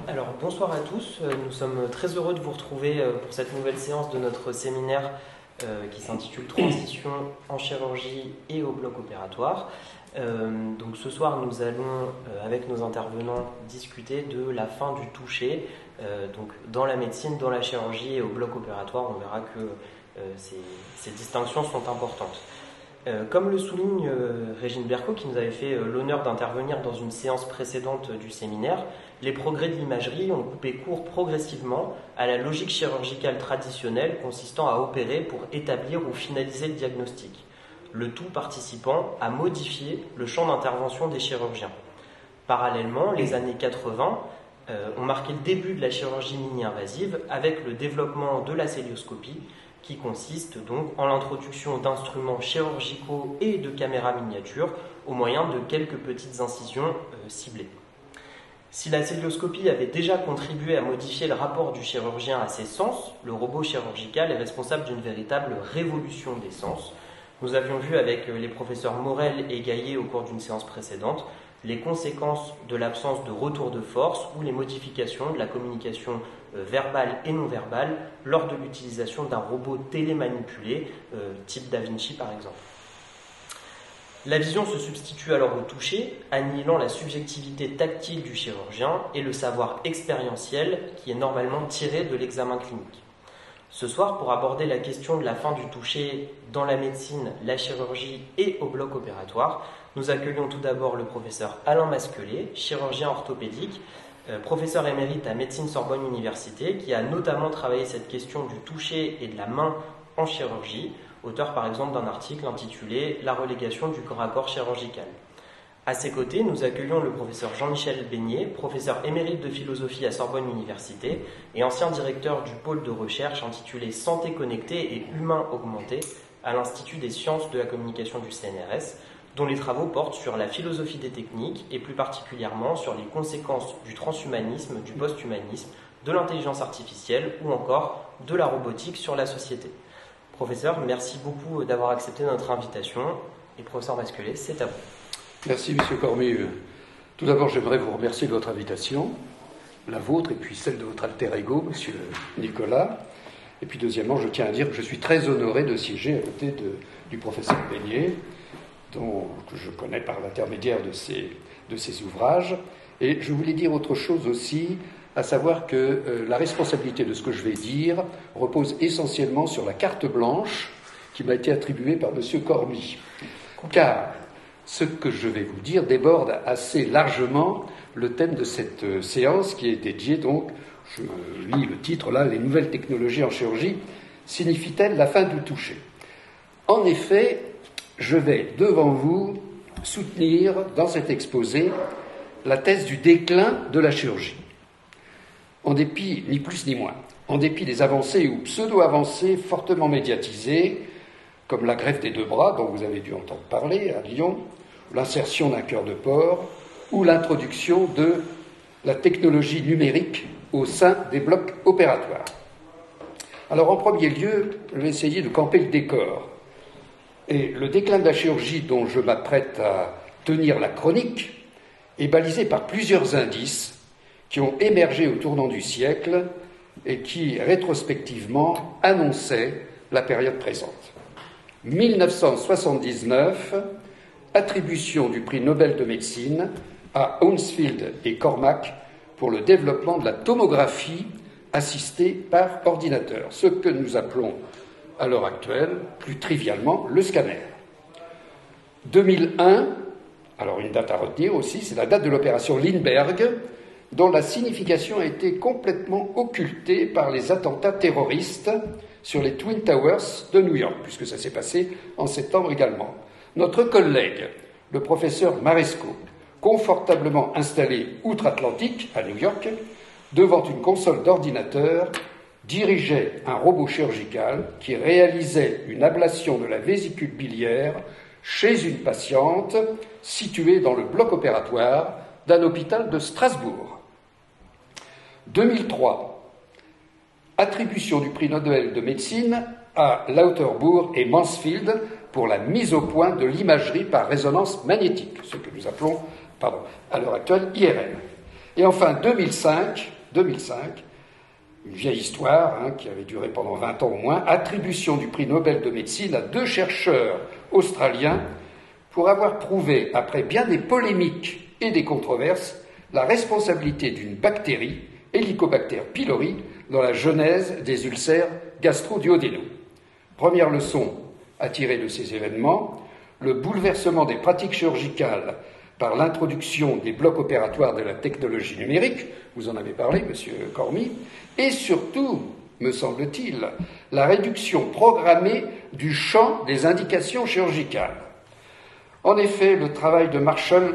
Alors bonsoir à tous, nous sommes très heureux de vous retrouver pour cette nouvelle séance de notre séminaire qui s'intitule Transition en chirurgie et au bloc opératoire. Donc ce soir nous allons avec nos intervenants discuter de la fin du toucher donc dans la médecine, dans la chirurgie et au bloc opératoire. On verra que ces distinctions sont importantes. Comme le souligne Régine Berco, qui nous avait fait l'honneur d'intervenir dans une séance précédente du séminaire, les progrès de l'imagerie ont coupé court progressivement à la logique chirurgicale traditionnelle consistant à opérer pour établir ou finaliser le diagnostic, le tout participant à modifier le champ d'intervention des chirurgiens. Parallèlement, les années 80 ont marqué le début de la chirurgie mini-invasive avec le développement de la célioscopie, qui consiste donc en l'introduction d'instruments chirurgicaux et de caméras miniatures au moyen de quelques petites incisions ciblées. Si la célioscopie avait déjà contribué à modifier le rapport du chirurgien à ses sens, le robot chirurgical est responsable d'une véritable révolution des sens. Nous avions vu avec les professeurs Morel et Gaillet au cours d'une séance précédente les conséquences de l'absence de retour de force ou les modifications de la communication verbale et non verbale lors de l'utilisation d'un robot télémanipulé, type Da Vinci par exemple. La vision se substitue alors au toucher, annihilant la subjectivité tactile du chirurgien et le savoir expérientiel qui est normalement tiré de l'examen clinique. Ce soir, pour aborder la question de la fin du toucher dans la médecine, la chirurgie et au bloc opératoire, nous accueillons tout d'abord le professeur Alain Masquelet, chirurgien orthopédique, professeur émérite à Médecine Sorbonne Université, qui a notamment travaillé cette question du toucher et de la main en chirurgie, auteur par exemple d'un article intitulé « La relégation du corps à corps chirurgical ». À ses côtés, nous accueillons le professeur Jean-Michel Beignet, professeur émérite de philosophie à Sorbonne Université et ancien directeur du pôle de recherche intitulé Santé connectée et humain augmenté à l'Institut des sciences de la communication du CNRS, dont les travaux portent sur la philosophie des techniques et plus particulièrement sur les conséquences du transhumanisme, du post-humanisme, de l'intelligence artificielle ou encore de la robotique sur la société. Professeur, merci beaucoup d'avoir accepté notre invitation. Et professeur Masquelet, c'est à vous. Merci, Monsieur Cormier. Tout d'abord, j'aimerais vous remercier de votre invitation, la vôtre et puis celle de votre alter ego, Monsieur Nicolas. Et puis, deuxièmement, je tiens à dire que je suis très honoré de siéger à côté du professeur Beignet, que je connais par l'intermédiaire de ses ouvrages. Et je voulais dire autre chose aussi, à savoir que la responsabilité de ce que je vais dire repose essentiellement sur la carte blanche qui m'a été attribuée par M. Cormier. Car ce que je vais vous dire déborde assez largement le thème de cette séance qui est dédiée, donc, je lis le titre là, « Les nouvelles technologies en chirurgie signifient-elles la fin du toucher ?» En effet, je vais devant vous soutenir dans cet exposé la thèse du déclin de la chirurgie. En dépit, ni plus ni moins, en dépit des avancées ou pseudo-avancées fortement médiatisées, comme la greffe des deux bras, dont vous avez dû entendre parler à Lyon, l'insertion d'un cœur de porc, ou l'introduction de la technologie numérique au sein des blocs opératoires. Alors, en premier lieu, je vais essayer de camper le décor. Et le déclin de la chirurgie dont je m'apprête à tenir la chronique est balisé par plusieurs indices qui ont émergé au tournant du siècle et qui, rétrospectivement, annonçaient la période présente. 1979, attribution du prix Nobel de médecine à Hounsfield et Cormack pour le développement de la tomographie assistée par ordinateur, ce que nous appelons à l'heure actuelle, plus trivialement, le scanner. 2001, alors une date à retenir aussi, c'est la date de l'opération Lindbergh, dont la signification a été complètement occultée par les attentats terroristes sur les Twin Towers de New York, puisque ça s'est passé en septembre également. Notre collègue, le professeur Maresco, confortablement installé outre-Atlantique, à New York, devant une console d'ordinateur, dirigeait un robot chirurgical qui réalisait une ablation de la vésicule biliaire chez une patiente située dans le bloc opératoire d'un hôpital de Strasbourg. 2003, attribution du prix Nobel de médecine à Lauterbur et Mansfield pour la mise au point de l'imagerie par résonance magnétique, ce que nous appelons, à l'heure actuelle, IRM. Et enfin, 2005, une vieille histoire qui avait duré pendant 20 ans au moins, attribution du prix Nobel de médecine à 2 chercheurs australiens pour avoir prouvé, après bien des polémiques et des controverses, la responsabilité d'une bactérie, Helicobacter pylori, dans la genèse des ulcères gastro-duodénaux. Première leçon à tirer de ces événements, le bouleversement des pratiques chirurgicales par l'introduction des blocs opératoires de la technologie numérique, vous en avez parlé, Monsieur Cormy, et surtout, me semble-t-il, la réduction programmée du champ des indications chirurgicales. En effet, le travail de Marshall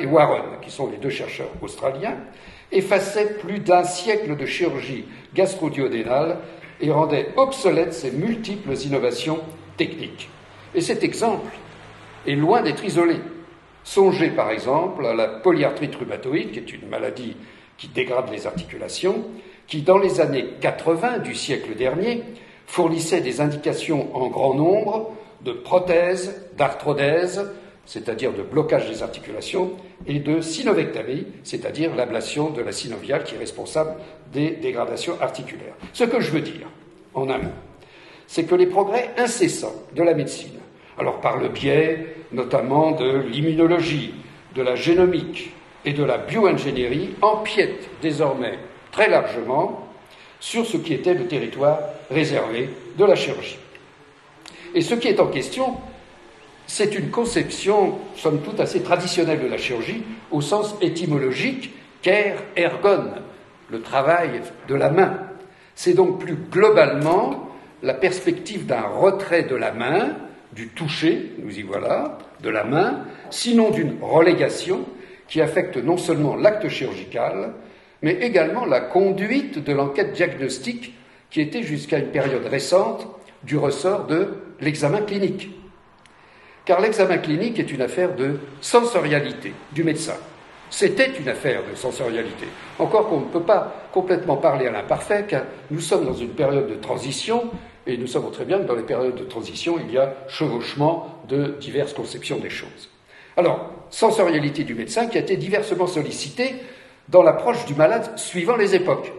et Warren, qui sont les 2 chercheurs australiens, effaçait plus d'1 siècle de chirurgie gastro-duodénale et rendait obsolètes ces multiples innovations techniques. Et cet exemple est loin d'être isolé. Songez par exemple à la polyarthrite rhumatoïde, qui est une maladie qui dégrade les articulations, qui dans les années 80 du siècle dernier fournissait des indications en grand nombre de prothèses, d'arthrodèse, c'est-à-dire de blocage des articulations, et de synovectamie, c'est-à-dire l'ablation de la synoviale qui est responsable des dégradations articulaires. Ce que je veux dire, en un mot, c'est que les progrès incessants de la médecine, alors par le biais notamment de l'immunologie, de la génomique et de la bioingénierie, empiètent désormais très largement sur ce qui était le territoire réservé de la chirurgie. Et ce qui est en question, c'est une conception, somme toute, assez traditionnelle de la chirurgie, au sens étymologique, care ergon, le travail de la main. C'est donc plus globalement la perspective d'un retrait de la main, du toucher, nous y voilà, de la main, sinon d'une relégation qui affecte non seulement l'acte chirurgical, mais également la conduite de l'enquête diagnostique qui était jusqu'à une période récente du ressort de l'examen clinique. Car l'examen clinique est une affaire de sensorialité du médecin. C'était une affaire de sensorialité. Encore qu'on ne peut pas complètement parler à l'imparfait, car nous sommes dans une période de transition, et nous savons très bien que dans les périodes de transition, il y a chevauchement de diverses conceptions des choses. Alors, sensorialité du médecin qui a été diversement sollicitée dans l'approche du malade suivant les époques.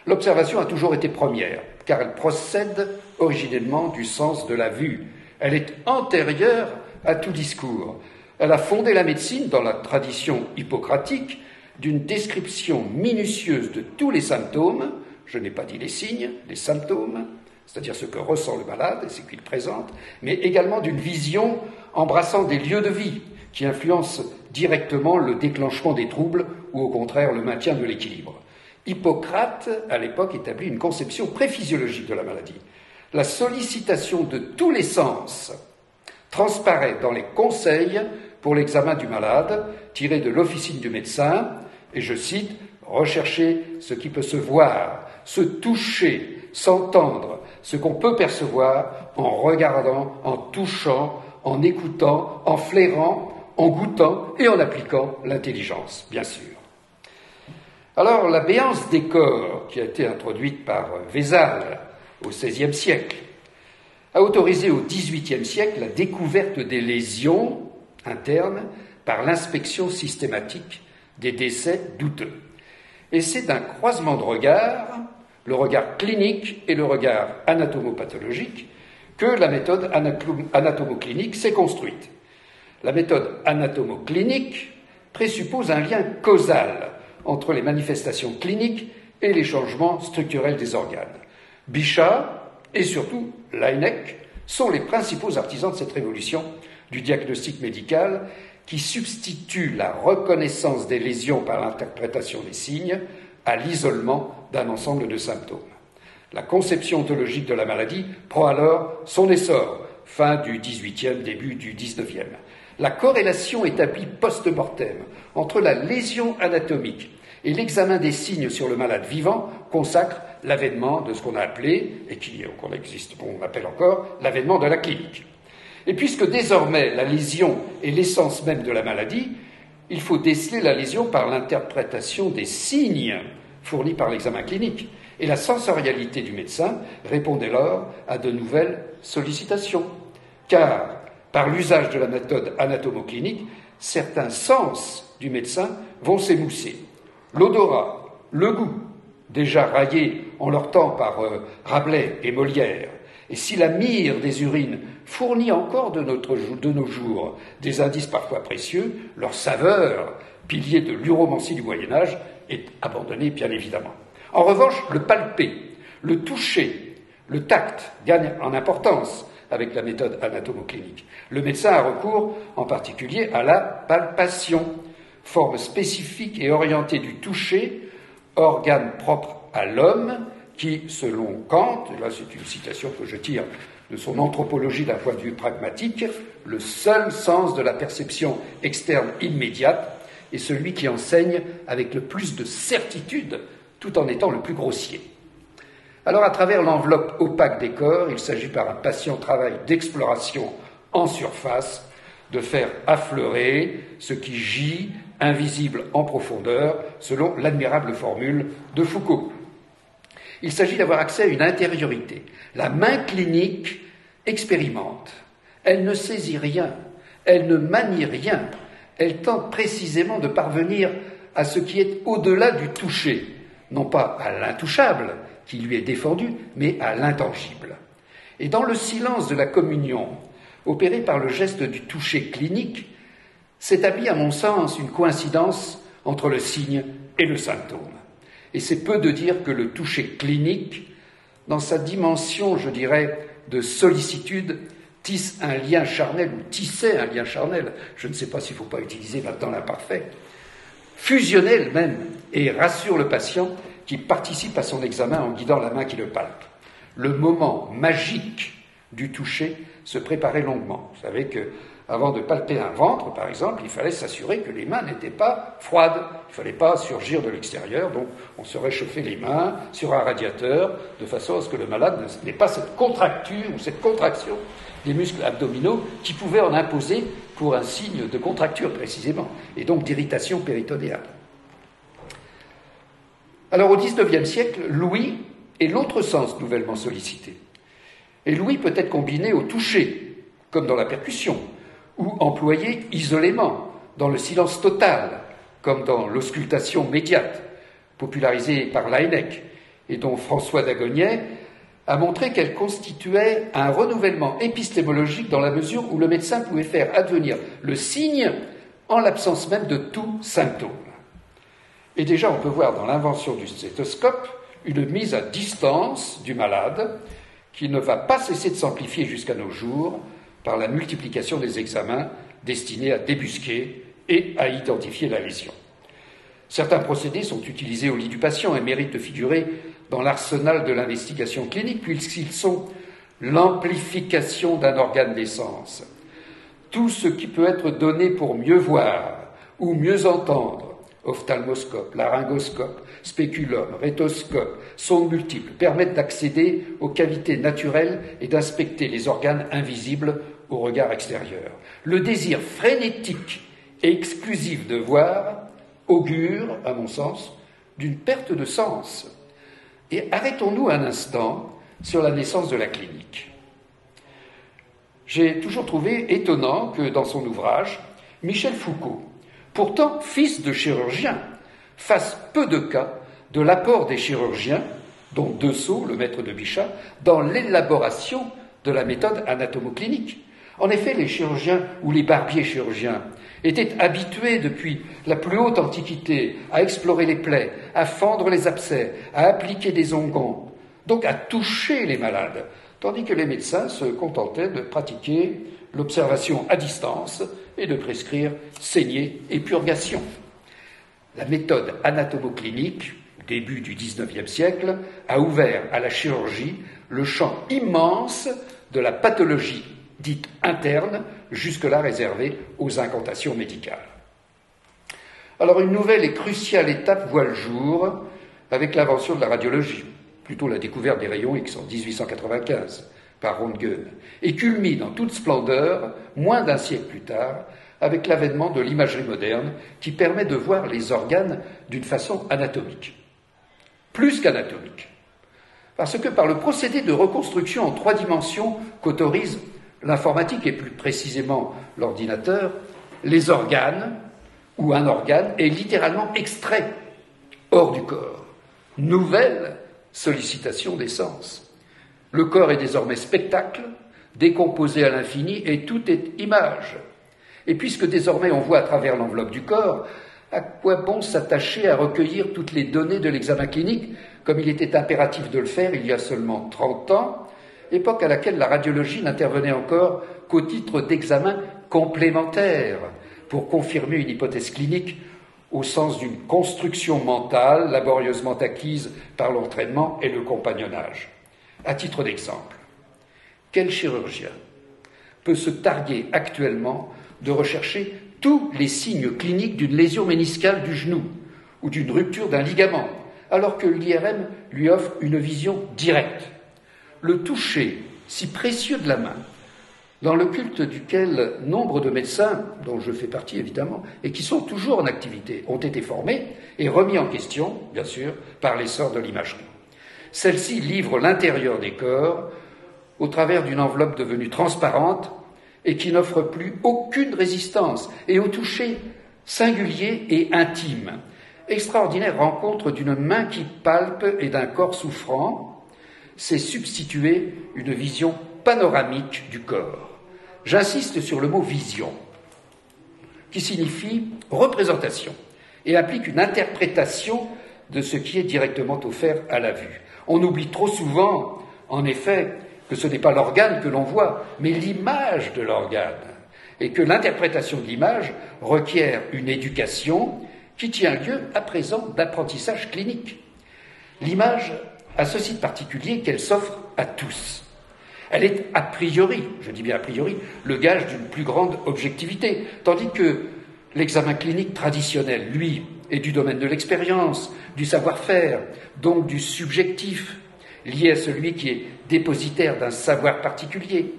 L'observation a toujours été première, car elle procède originellement du sens de la vue. Elle est antérieure à tout discours. Elle a fondé la médecine dans la tradition hippocratique d'une description minutieuse de tous les symptômes, je n'ai pas dit les signes, les symptômes, c'est-à-dire ce que ressent le malade et ce qu'il présente, mais également d'une vision embrassant des lieux de vie qui influencent directement le déclenchement des troubles ou au contraire le maintien de l'équilibre. Hippocrate, à l'époque, établit une conception préphysiologique de la maladie. La sollicitation de tous les sens transparaît dans les conseils pour l'examen du malade, tirés de l'officine du médecin, et je cite, « Rechercher ce qui peut se voir, se toucher, s'entendre, ce qu'on peut percevoir en regardant, en touchant, en écoutant, en flairant, en goûtant et en appliquant l'intelligence, bien sûr. » Alors, la béance des corps, qui a été introduite par Vézal au XVIe siècle, a autorisé au XVIIIe siècle la découverte des lésions internes par l'inspection systématique des décès douteux. Et c'est d'un croisement de regards, le regard clinique et le regard anatomopathologique, que la méthode anatomoclinique s'est construite. La méthode anatomoclinique présuppose un lien causal entre les manifestations cliniques et les changements structurels des organes. Bichat et surtout Laennec sont les principaux artisans de cette révolution du diagnostic médical qui substitue la reconnaissance des lésions par l'interprétation des signes à l'isolement d'un ensemble de symptômes. La conception ontologique de la maladie prend alors son essor, fin du XVIIIe, début du XIXe. La corrélation établie post-mortem entre la lésion anatomique et l'examen des signes sur le malade vivant consacre l'avènement de ce qu'on a appelé, et qu'on appelle encore, l'avènement de la clinique. Et puisque désormais la lésion est l'essence même de la maladie, il faut déceler la lésion par l'interprétation des signes fournis par l'examen clinique. Et la sensorialité du médecin répond dès lors à de nouvelles sollicitations. Car par l'usage de la méthode anatomoclinique, certains sens du médecin vont s'émousser. L'odorat, le goût, déjà raillés en leur temps par Rabelais et Molière, et si la myrrhe des urines fournit encore de nos jours des indices parfois précieux, leur saveur, pilier de l'uromancie du Moyen-Âge, est abandonnée bien évidemment. En revanche, le palper, le toucher, le tact gagnent en importance avec la méthode anatomoclinique. Le médecin a recours en particulier à la palpation, forme spécifique et orientée du toucher, organe propre à l'homme qui, selon Kant, et là c'est une citation que je tire de son anthropologie d'un point de vue pragmatique, le seul sens de la perception externe immédiate est celui qui enseigne avec le plus de certitude tout en étant le plus grossier. Alors, à travers l'enveloppe opaque des corps, il s'agit par un patient travail d'exploration en surface de faire affleurer ce qui gît, invisible en profondeur, selon l'admirable formule de Foucault. Il s'agit d'avoir accès à une intériorité. La main clinique expérimente. Elle ne saisit rien, elle ne manie rien, elle tente précisément de parvenir à ce qui est au-delà du toucher, non pas à l'intouchable, qui lui est défendu, mais à l'intangible. Et dans le silence de la communion, opéré par le geste du toucher clinique, s'établit à mon sens une coïncidence entre le signe et le symptôme. Et c'est peu de dire que le toucher clinique, dans sa dimension, je dirais, de sollicitude, tisse un lien charnel, ou tissait un lien charnel, je ne sais pas s'il ne faut pas utiliser maintenant l'imparfait, fusionnel même, et rassure le patient qui participe à son examen en guidant la main qui le palpe. Le moment magique du toucher se préparait longuement. Vous savez qu'avant de palper un ventre, par exemple, il fallait s'assurer que les mains n'étaient pas froides. Il ne fallait pas surgir de l'extérieur, donc on se réchauffait les mains sur un radiateur, de façon à ce que le malade n'ait pas cette contracture ou cette contraction des muscles abdominaux qui pouvait en imposer pour un signe de contracture précisément, et donc d'irritation péritonéale. Alors au XIXe siècle, l'ouïe est l'autre sens nouvellement sollicité. Et l'ouïe peut être combiné au toucher, comme dans la percussion, ou employé isolément, dans le silence total, comme dans l'auscultation médiate, popularisée par Laennec, et dont François Dagognet a montré qu'elle constituait un renouvellement épistémologique dans la mesure où le médecin pouvait faire advenir le signe en l'absence même de tout symptôme. Et déjà, on peut voir dans l'invention du stéthoscope une mise à distance du malade qui ne va pas cesser de s'amplifier jusqu'à nos jours par la multiplication des examens destinés à débusquer et à identifier la lésion. Certains procédés sont utilisés au lit du patient et méritent de figurer dans l'arsenal de l'investigation clinique puisqu'ils sont l'amplification d'un organe des sens. Tout ce qui peut être donné pour mieux voir ou mieux entendre, ophtalmoscope, laryngoscope, spéculum, rétoscope, sondes multiples, permettent d'accéder aux cavités naturelles et d'inspecter les organes invisibles au regard extérieur. Le désir frénétique et exclusif de voir augure, à mon sens, d'une perte de sens. Et arrêtons-nous un instant sur la naissance de la clinique. J'ai toujours trouvé étonnant que dans son ouvrage, Michel Foucault, pourtant fils de chirurgien, fasse peu de cas de l'apport des chirurgiens, dont Dessau, le maître de Bichat, dans l'élaboration de la méthode anatomoclinique. En effet, les chirurgiens ou les barbiers chirurgiens étaient habitués depuis la plus haute antiquité à explorer les plaies, à fendre les abcès, à appliquer des onguents, donc à toucher les malades, tandis que les médecins se contentaient de pratiquer l'observation à distance et de prescrire saignée et purgation. La méthode anatomoclinique, début du XIXe siècle, a ouvert à la chirurgie le champ immense de la pathologie dite interne, jusque-là réservée aux incantations médicales. Alors une nouvelle et cruciale étape voit le jour avec l'invention de la radiologie, plutôt la découverte des rayons X en 1895 par Röntgen, et culmine en toute splendeur, moins d'un siècle plus tard, avec l'avènement de l'imagerie moderne qui permet de voir les organes d'une façon anatomique. Plus qu'anatomique. Parce que par le procédé de reconstruction en 3 dimensions qu'autorise l'informatique et plus précisément l'ordinateur, les organes ou un organe est littéralement extrait hors du corps. Nouvelle sollicitation des sens. Le corps est désormais spectacle, décomposé à l'infini, et tout est image. Et puisque désormais on voit à travers l'enveloppe du corps, à quoi bon s'attacher à recueillir toutes les données de l'examen clinique, comme il était impératif de le faire il y a seulement 30 ans, époque à laquelle la radiologie n'intervenait encore qu'au titre d'examen complémentaire, pour confirmer une hypothèse clinique au sens d'une construction mentale laborieusement acquise par l'entraînement et le compagnonnage. À titre d'exemple, quel chirurgien peut se targuer actuellement de rechercher tous les signes cliniques d'une lésion méniscale du genou ou d'une rupture d'un ligament, alors que l'IRM lui offre une vision directe? Le toucher si précieux de la main, dans le culte duquel nombre de médecins, dont je fais partie évidemment, et qui sont toujours en activité, ont été formés et remis en question, bien sûr, par l'essor de l'imagerie. Celle-ci livre l'intérieur des corps au travers d'une enveloppe devenue transparente et qui n'offre plus aucune résistance, et au toucher singulier et intime. Extraordinaire rencontre d'une main qui palpe et d'un corps souffrant, s'est substituée une vision panoramique du corps. J'insiste sur le mot vision, qui signifie représentation et implique une interprétation de ce qui est directement offert à la vue. On oublie trop souvent, en effet, que ce n'est pas l'organe que l'on voit, mais l'image de l'organe, et que l'interprétation de l'image requiert une éducation qui tient lieu à présent d'apprentissage clinique. L'image a ceci de particulier qu'elle s'offre à tous. Elle est a priori, je dis bien a priori, le gage d'une plus grande objectivité, tandis que l'examen clinique traditionnel, lui, est du domaine de l'expérience, du savoir-faire, donc du subjectif, lié à celui qui est dépositaire d'un savoir particulier.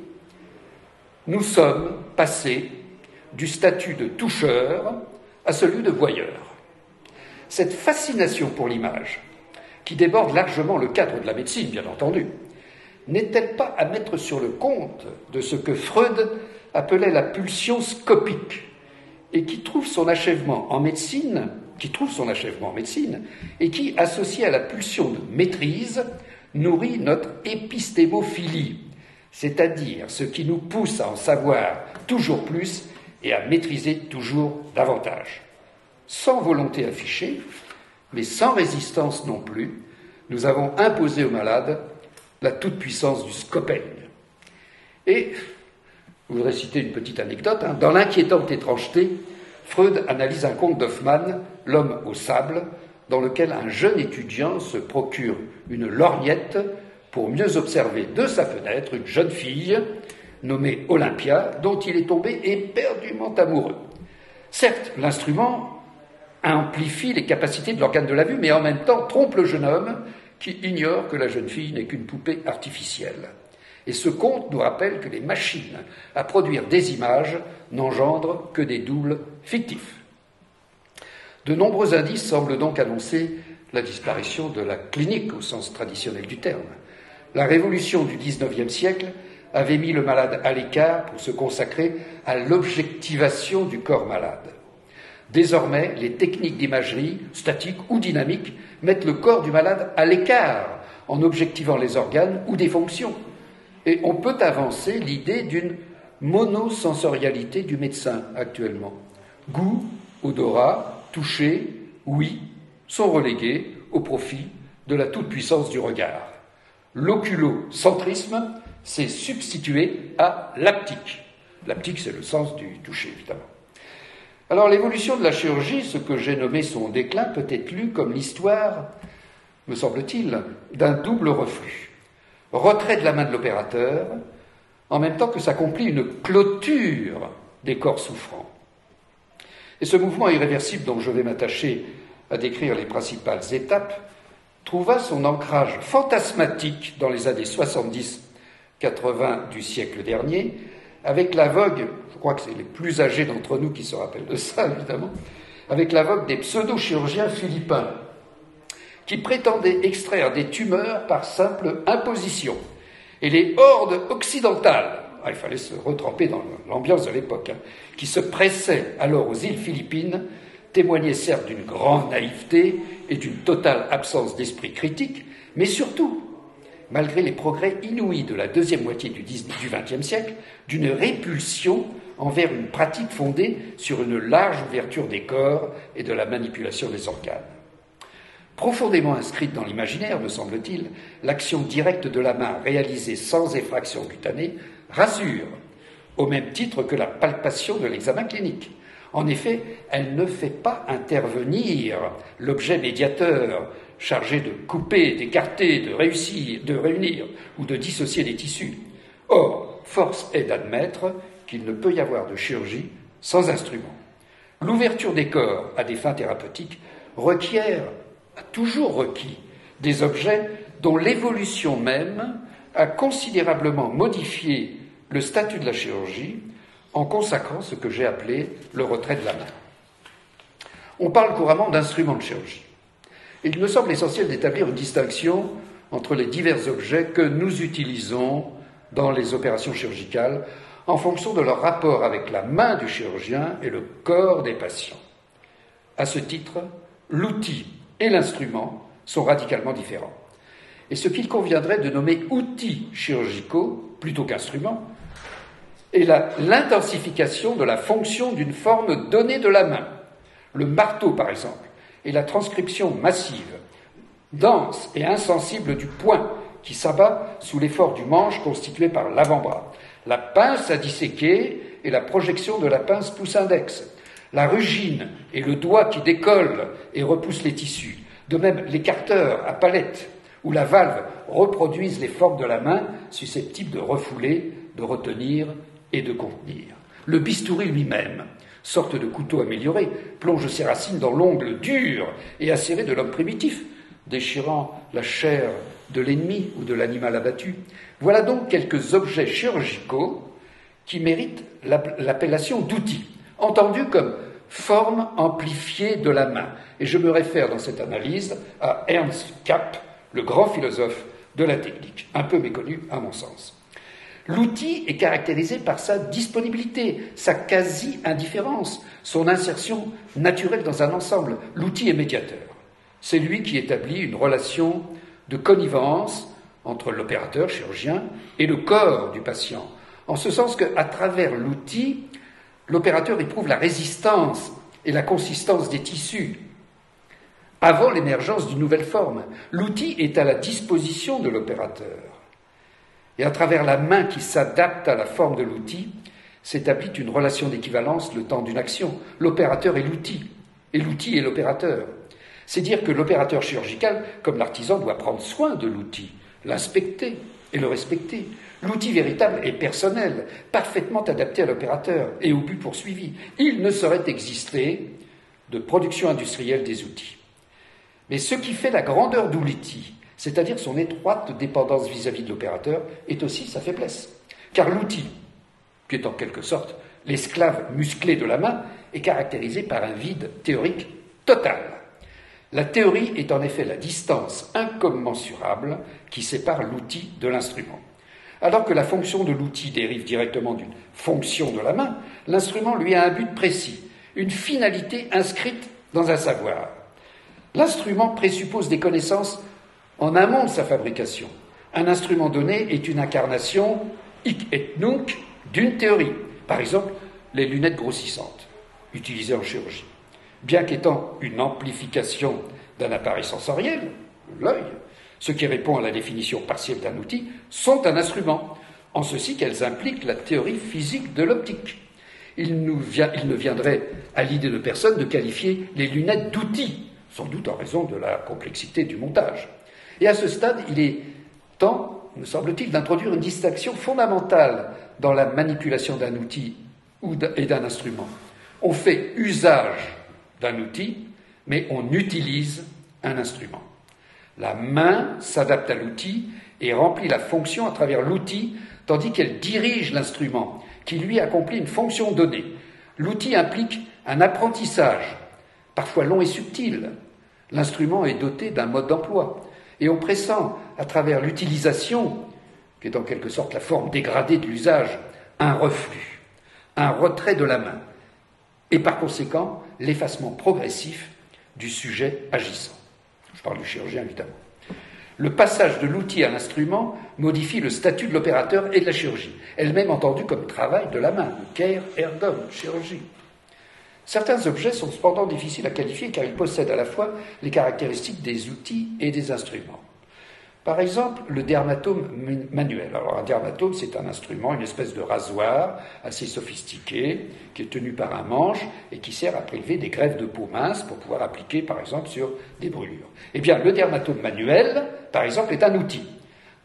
Nous sommes passés du statut de toucheur à celui de voyeur. Cette fascination pour l'image, qui déborde largement le cadre de la médecine, bien entendu, n'est-elle pas à mettre sur le compte de ce que Freud appelait la pulsion scopique, et qui trouve son achèvement en médecine, et qui, associé à la pulsion de maîtrise, nourrit notre épistémophilie, c'est-à-dire ce qui nous pousse à en savoir toujours plus et à maîtriser toujours davantage. Sans volonté affichée, mais sans résistance non plus, nous avons imposé aux malades la toute-puissance du scopeigne. Et, je voudrais citer une petite anecdote, dans l'inquiétante étrangeté, Freud analyse un conte d'Hoffmann, L'homme au sable, dans lequel un jeune étudiant se procure une lorgnette pour mieux observer de sa fenêtre une jeune fille nommée Olympia, dont il est tombé éperdument amoureux. Certes, l'instrument amplifie les capacités de l'organe de la vue, mais en même temps trompe le jeune homme qui ignore que la jeune fille n'est qu'une poupée artificielle. Et ce conte nous rappelle que les machines à produire des images n'engendrent que des doubles fictifs. De nombreux indices semblent donc annoncer la disparition de la clinique au sens traditionnel du terme. La révolution du XIXe siècle avait mis le malade à l'écart pour se consacrer à l'objectivation du corps malade. Désormais, les techniques d'imagerie, statique ou dynamique, mettent le corps du malade à l'écart en objectivant les organes ou des fonctions. Et on peut avancer l'idée d'une monosensorialité du médecin actuellement. Goût, odorat, toucher, ouïe sont relégués au profit de la toute-puissance du regard. L'oculocentrisme s'est substitué à l'haptique. L'haptique, c'est le sens du toucher, évidemment. Alors, l'évolution de la chirurgie, ce que j'ai nommé son déclin, peut être lu comme l'histoire, me semble-t-il, d'un double reflux. Retrait de la main de l'opérateur, en même temps que s'accomplit une clôture des corps souffrants. Et ce mouvement irréversible dont je vais m'attacher à décrire les principales étapes trouva son ancrage fantasmatique dans les années 70-80 du siècle dernier, avec la vogue, je crois que c'est les plus âgés d'entre nous qui se rappellent de ça, évidemment, avec la vogue des pseudo-chirurgiens philippins, qui prétendaient extraire des tumeurs par simple imposition. Et les hordes occidentales, il fallait se retremper dans l'ambiance de l'époque, qui se pressait alors aux îles Philippines, témoignait certes d'une grande naïveté et d'une totale absence d'esprit critique, mais surtout, malgré les progrès inouïs de la deuxième moitié du XXe siècle, d'une répulsion envers une pratique fondée sur une large ouverture des corps et de la manipulation des organes. Profondément inscrite dans l'imaginaire, me semble-t-il, l'action directe de la main réalisée sans effraction cutanée rassure, au même titre que la palpation de l'examen clinique. En effet, elle ne fait pas intervenir l'objet médiateur chargé de couper, d'écarter, de réunir ou de dissocier les tissus. Or, force est d'admettre qu'il ne peut y avoir de chirurgie sans instrument. L'ouverture des corps à des fins thérapeutiques a toujours requis des objets dont l'évolution même a considérablement modifié le statut de la chirurgie en consacrant ce que j'ai appelé le retrait de la main. On parle couramment d'instruments de chirurgie. Il me semble essentiel d'établir une distinction entre les divers objets que nous utilisons dans les opérations chirurgicales en fonction de leur rapport avec la main du chirurgien et le corps des patients. À ce titre, l'outil et l'instrument sont radicalement différents. Et ce qu'il conviendrait de nommer outils chirurgicaux plutôt qu'instruments est l'intensification de la fonction d'une forme donnée de la main. Le marteau, par exemple, est la transcription massive, dense et insensible du poing qui s'abat sous l'effort du manche constitué par l'avant-bras. La pince à disséquer est la projection de la pince pouce-index. La rugine est le doigt qui décolle et repousse les tissus. De même, l'écarteur à palette ou la valve reproduisent les formes de la main susceptibles de refouler, de retenir et de contenir. Le bistouri lui-même, sorte de couteau amélioré, plonge ses racines dans l'ongle dur et acéré de l'homme primitif, déchirant la chair de l'ennemi ou de l'animal abattu. Voilà donc quelques objets chirurgicaux qui méritent l'appellation d'outils, entendus comme forme amplifiée de la main. Et je me réfère dans cette analyse à Ernst Kapp, le grand philosophe de la technique, un peu méconnu à mon sens. L'outil est caractérisé par sa disponibilité, sa quasi-indifférence, son insertion naturelle dans un ensemble. L'outil est médiateur. C'est lui qui établit une relation de connivence entre l'opérateur chirurgien et le corps du patient, en ce sens qu'à travers l'outil, l'opérateur éprouve la résistance et la consistance des tissus. Avant l'émergence d'une nouvelle forme, l'outil est à la disposition de l'opérateur. Et à travers la main qui s'adapte à la forme de l'outil, s'établit une relation d'équivalence le temps d'une action. L'opérateur est l'outil, et l'outil est l'opérateur. C'est dire que l'opérateur chirurgical, comme l'artisan, doit prendre soin de l'outil, l'inspecter et le respecter. L'outil véritable est personnel, parfaitement adapté à l'opérateur et au but poursuivi. Il ne saurait exister de production industrielle des outils. Mais ce qui fait la grandeur de l'outil, c'est-à-dire son étroite dépendance vis-à-vis de l'opérateur, est aussi sa faiblesse. Car l'outil, qui est en quelque sorte l'esclave musclé de la main, est caractérisé par un vide théorique total. La théorie est en effet la distance incommensurable qui sépare l'outil de l'instrument. Alors que la fonction de l'outil dérive directement d'une fonction de la main, l'instrument lui a un but précis, une finalité inscrite dans un savoir. L'instrument présuppose des connaissances en amont de sa fabrication. Un instrument donné est une incarnation hic et nunc d'une théorie. Par exemple, les lunettes grossissantes, utilisées en chirurgie. Bien qu'étant une amplification d'un appareil sensoriel, l'œil, ce qui répond à la définition partielle d'un outil, sont un instrument, en ceci qu'elles impliquent la théorie physique de l'optique. Il ne viendrait à l'idée de personne de qualifier les lunettes d'outils, sans doute en raison de la complexité du montage. Et à ce stade, il est temps, me semble-t-il, d'introduire une distinction fondamentale dans la manipulation d'un outil et d'un instrument. On fait usage d'un outil, mais on utilise un instrument. La main s'adapte à l'outil et remplit la fonction à travers l'outil, tandis qu'elle dirige l'instrument, qui lui accomplit une fonction donnée. L'outil implique un apprentissage, parfois long et subtil. L'instrument est doté d'un mode d'emploi, et on pressent, à travers l'utilisation, qui est en quelque sorte la forme dégradée de l'usage, un reflux, un retrait de la main, et par conséquent l'effacement progressif du sujet agissant. Je parle du chirurgien, évidemment. Le passage de l'outil à l'instrument modifie le statut de l'opérateur et de la chirurgie, elle-même entendue comme travail de la main, le care ergon, chirurgie. Certains objets sont cependant difficiles à qualifier car ils possèdent à la fois les caractéristiques des outils et des instruments. Par exemple, le dermatome manuel. Alors un dermatome, c'est un instrument, une espèce de rasoir assez sophistiqué, qui est tenu par un manche et qui sert à prélever des greffes de peau mince pour pouvoir appliquer, par exemple, sur des brûlures. Eh bien, le dermatome manuel, par exemple, est un outil,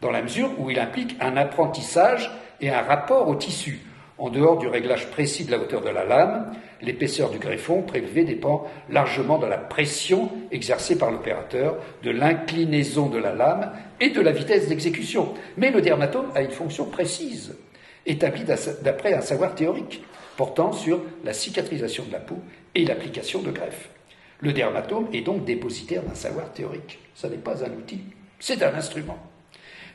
dans la mesure où il implique un apprentissage et un rapport au tissu. En dehors du réglage précis de la hauteur de la lame, l'épaisseur du greffon prélevé dépend largement de la pression exercée par l'opérateur, de l'inclinaison de la lame et de la vitesse d'exécution. Mais le dermatome a une fonction précise, établie d'après un savoir théorique, portant sur la cicatrisation de la peau et l'application de greffes. Le dermatome est donc dépositaire d'un savoir théorique. Ce n'est pas un outil, c'est un instrument.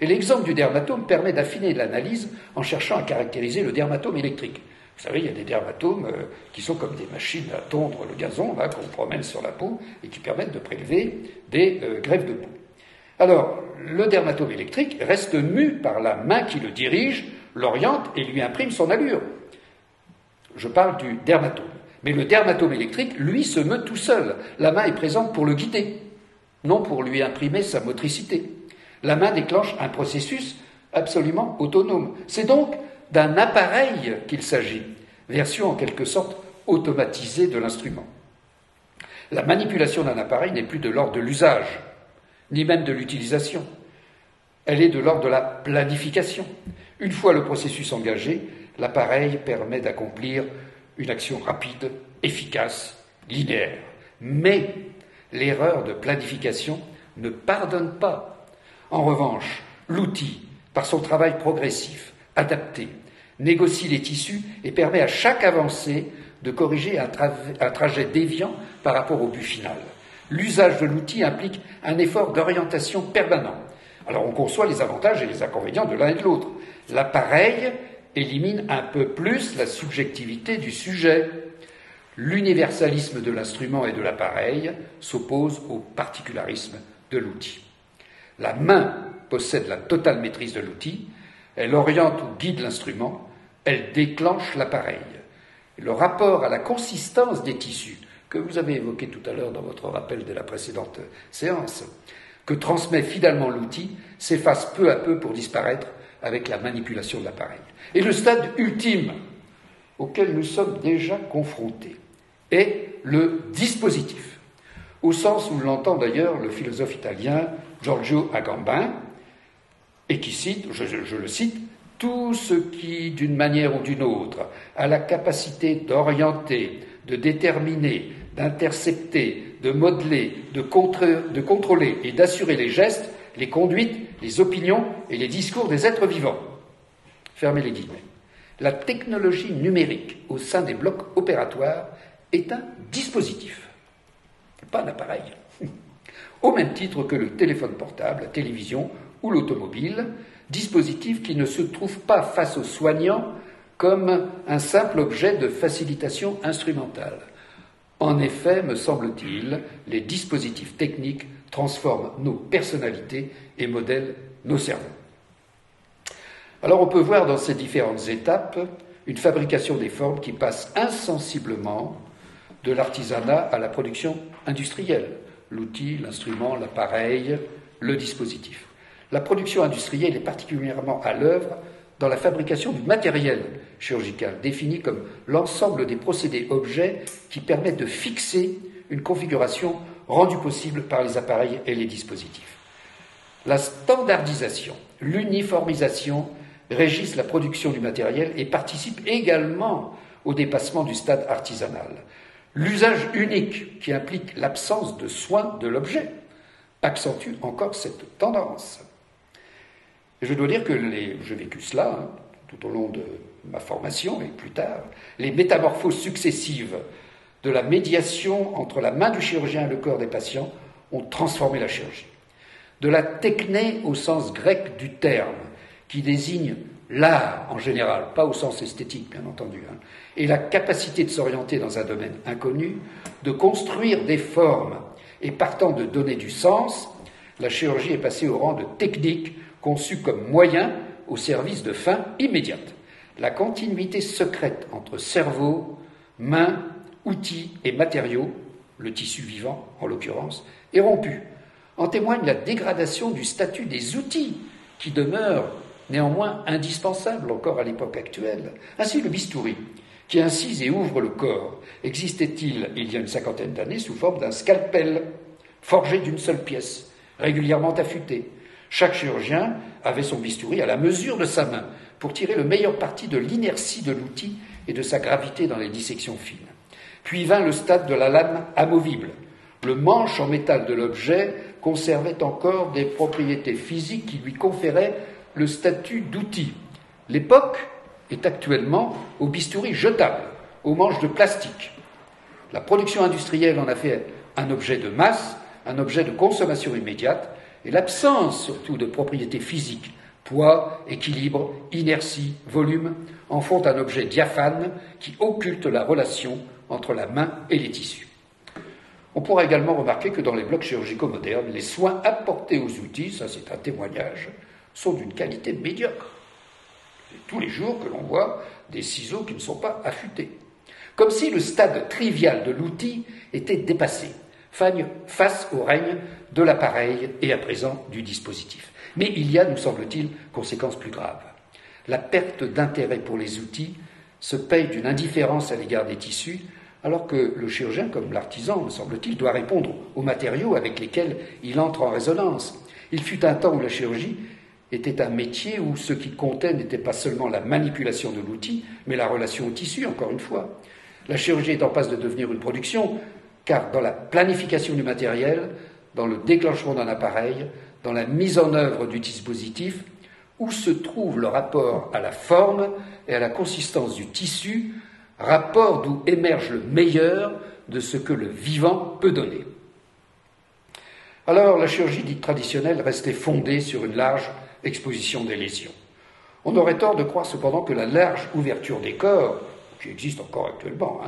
Et l'exemple du dermatome permet d'affiner l'analyse en cherchant à caractériser le dermatome électrique. Vous savez, il y a des dermatomes qui sont comme des machines à tondre le gazon, là, qu'on promène sur la peau, et qui permettent de prélever des greffes de peau. Alors, le dermatome électrique reste mu par la main qui le dirige, l'oriente et lui imprime son allure. Je parle du dermatome. Mais le dermatome électrique, lui, se meut tout seul. La main est présente pour le guider, non pour lui imprimer sa motricité. La main déclenche un processus absolument autonome. C'est donc d'un appareil qu'il s'agit, version en quelque sorte automatisée de l'instrument. La manipulation d'un appareil n'est plus de l'ordre de l'usage, ni même de l'utilisation. Elle est de l'ordre de la planification. Une fois le processus engagé, l'appareil permet d'accomplir une action rapide, efficace, linéaire. Mais l'erreur de planification ne pardonne pas. En revanche, l'outil, par son travail progressif, adapté, négocie les tissus et permet à chaque avancée de corriger un trajet déviant par rapport au but final. L'usage de l'outil implique un effort d'orientation permanent. Alors on conçoit les avantages et les inconvénients de l'un et de l'autre. L'appareil élimine un peu plus la subjectivité du sujet. L'universalisme de l'instrument et de l'appareil s'oppose au particularisme de l'outil. La main possède la totale maîtrise de l'outil, elle oriente ou guide l'instrument, elle déclenche l'appareil. Le rapport à la consistance des tissus, que vous avez évoqué tout à l'heure dans votre rappel de la précédente séance, que transmet fidèlement l'outil, s'efface peu à peu pour disparaître avec la manipulation de l'appareil. Et le stade ultime auquel nous sommes déjà confrontés est le dispositif, au sens où l'entend d'ailleurs le philosophe italien Giorgio Agamben, et qui cite, je le cite, « Tout ce qui, d'une manière ou d'une autre, a la capacité d'orienter, de déterminer, d'intercepter, de modeler, de contrôler et d'assurer les gestes, les conduites, les opinions et les discours des êtres vivants. » Fermez les guillemets. La technologie numérique au sein des blocs opératoires est un dispositif, pas un appareil. Au même titre que le téléphone portable, la télévision ou l'automobile, dispositif qui ne se trouve pas face aux soignants comme un simple objet de facilitation instrumentale. En effet, me semble-t-il, les dispositifs techniques transforment nos personnalités et modèlent nos cerveaux. Alors on peut voir dans ces différentes étapes une fabrication des formes qui passe insensiblement de l'artisanat à la production industrielle. L'outil, l'instrument, l'appareil, le dispositif. La production industrielle est particulièrement à l'œuvre dans la fabrication du matériel chirurgical, défini comme l'ensemble des procédés objets qui permettent de fixer une configuration rendue possible par les appareils et les dispositifs. La standardisation, l'uniformisation régissent la production du matériel et participent également au dépassement du stade artisanal. L'usage unique, qui implique l'absence de soin de l'objet, accentue encore cette tendance. Et je dois dire que j'ai vécu cela tout au long de ma formation et plus tard, les métamorphoses successives de la médiation entre la main du chirurgien et le corps des patients ont transformé la chirurgie. De la techné au sens grec du terme, qui désigne l'art en général, pas au sens esthétique bien entendu, et la capacité de s'orienter dans un domaine inconnu, de construire des formes et partant de donner du sens, la chirurgie est passée au rang de technique conçue comme moyen au service de fins immédiates. La continuité secrète entre cerveau, main, outils et matériaux, le tissu vivant en l'occurrence, est rompue. En témoigne la dégradation du statut des outils qui demeure néanmoins indispensable encore à l'époque actuelle. Ainsi, le bistouri, qui incise et ouvre le corps, existait-il il y a une cinquantaine d'années sous forme d'un scalpel, forgé d'une seule pièce, régulièrement affûté. Chaque chirurgien avait son bistouri à la mesure de sa main pour tirer le meilleur parti de l'inertie de l'outil et de sa gravité dans les dissections fines. Puis vint le stade de la lame amovible. Le manche en métal de l'objet conservait encore des propriétés physiques qui lui conféraient le statut d'outil. L'époque est actuellement au bistouri jetable, aux manches de plastique. La production industrielle en a fait un objet de masse, un objet de consommation immédiate, et l'absence surtout de propriétés physiques, poids, équilibre, inertie, volume, en font un objet diaphane qui occulte la relation entre la main et les tissus. On pourra également remarquer que dans les blocs chirurgicaux modernes, les soins apportés aux outils, ça c'est un témoignage, sont d'une qualité médiocre. C'est tous les jours que l'on voit des ciseaux qui ne sont pas affûtés. Comme si le stade trivial de l'outil était dépassé, face au règne de l'appareil et à présent du dispositif. Mais il y a, nous semble-t-il, conséquences plus graves. La perte d'intérêt pour les outils se paye d'une indifférence à l'égard des tissus, alors que le chirurgien, comme l'artisan, me semble-t-il, doit répondre aux matériaux avec lesquels il entre en résonance. Il fut un temps où la chirurgie était un métier où ce qui comptait n'était pas seulement la manipulation de l'outil, mais la relation au tissu, encore une fois. La chirurgie est en passe de devenir une production, car dans la planification du matériel, dans le déclenchement d'un appareil, dans la mise en œuvre du dispositif, où se trouve le rapport à la forme et à la consistance du tissu, rapport d'où émerge le meilleur de ce que le vivant peut donner. Alors, la chirurgie dite traditionnelle restait fondée sur une large exposition des lésions. On aurait tort de croire cependant que la large ouverture des corps, qui existe encore actuellement,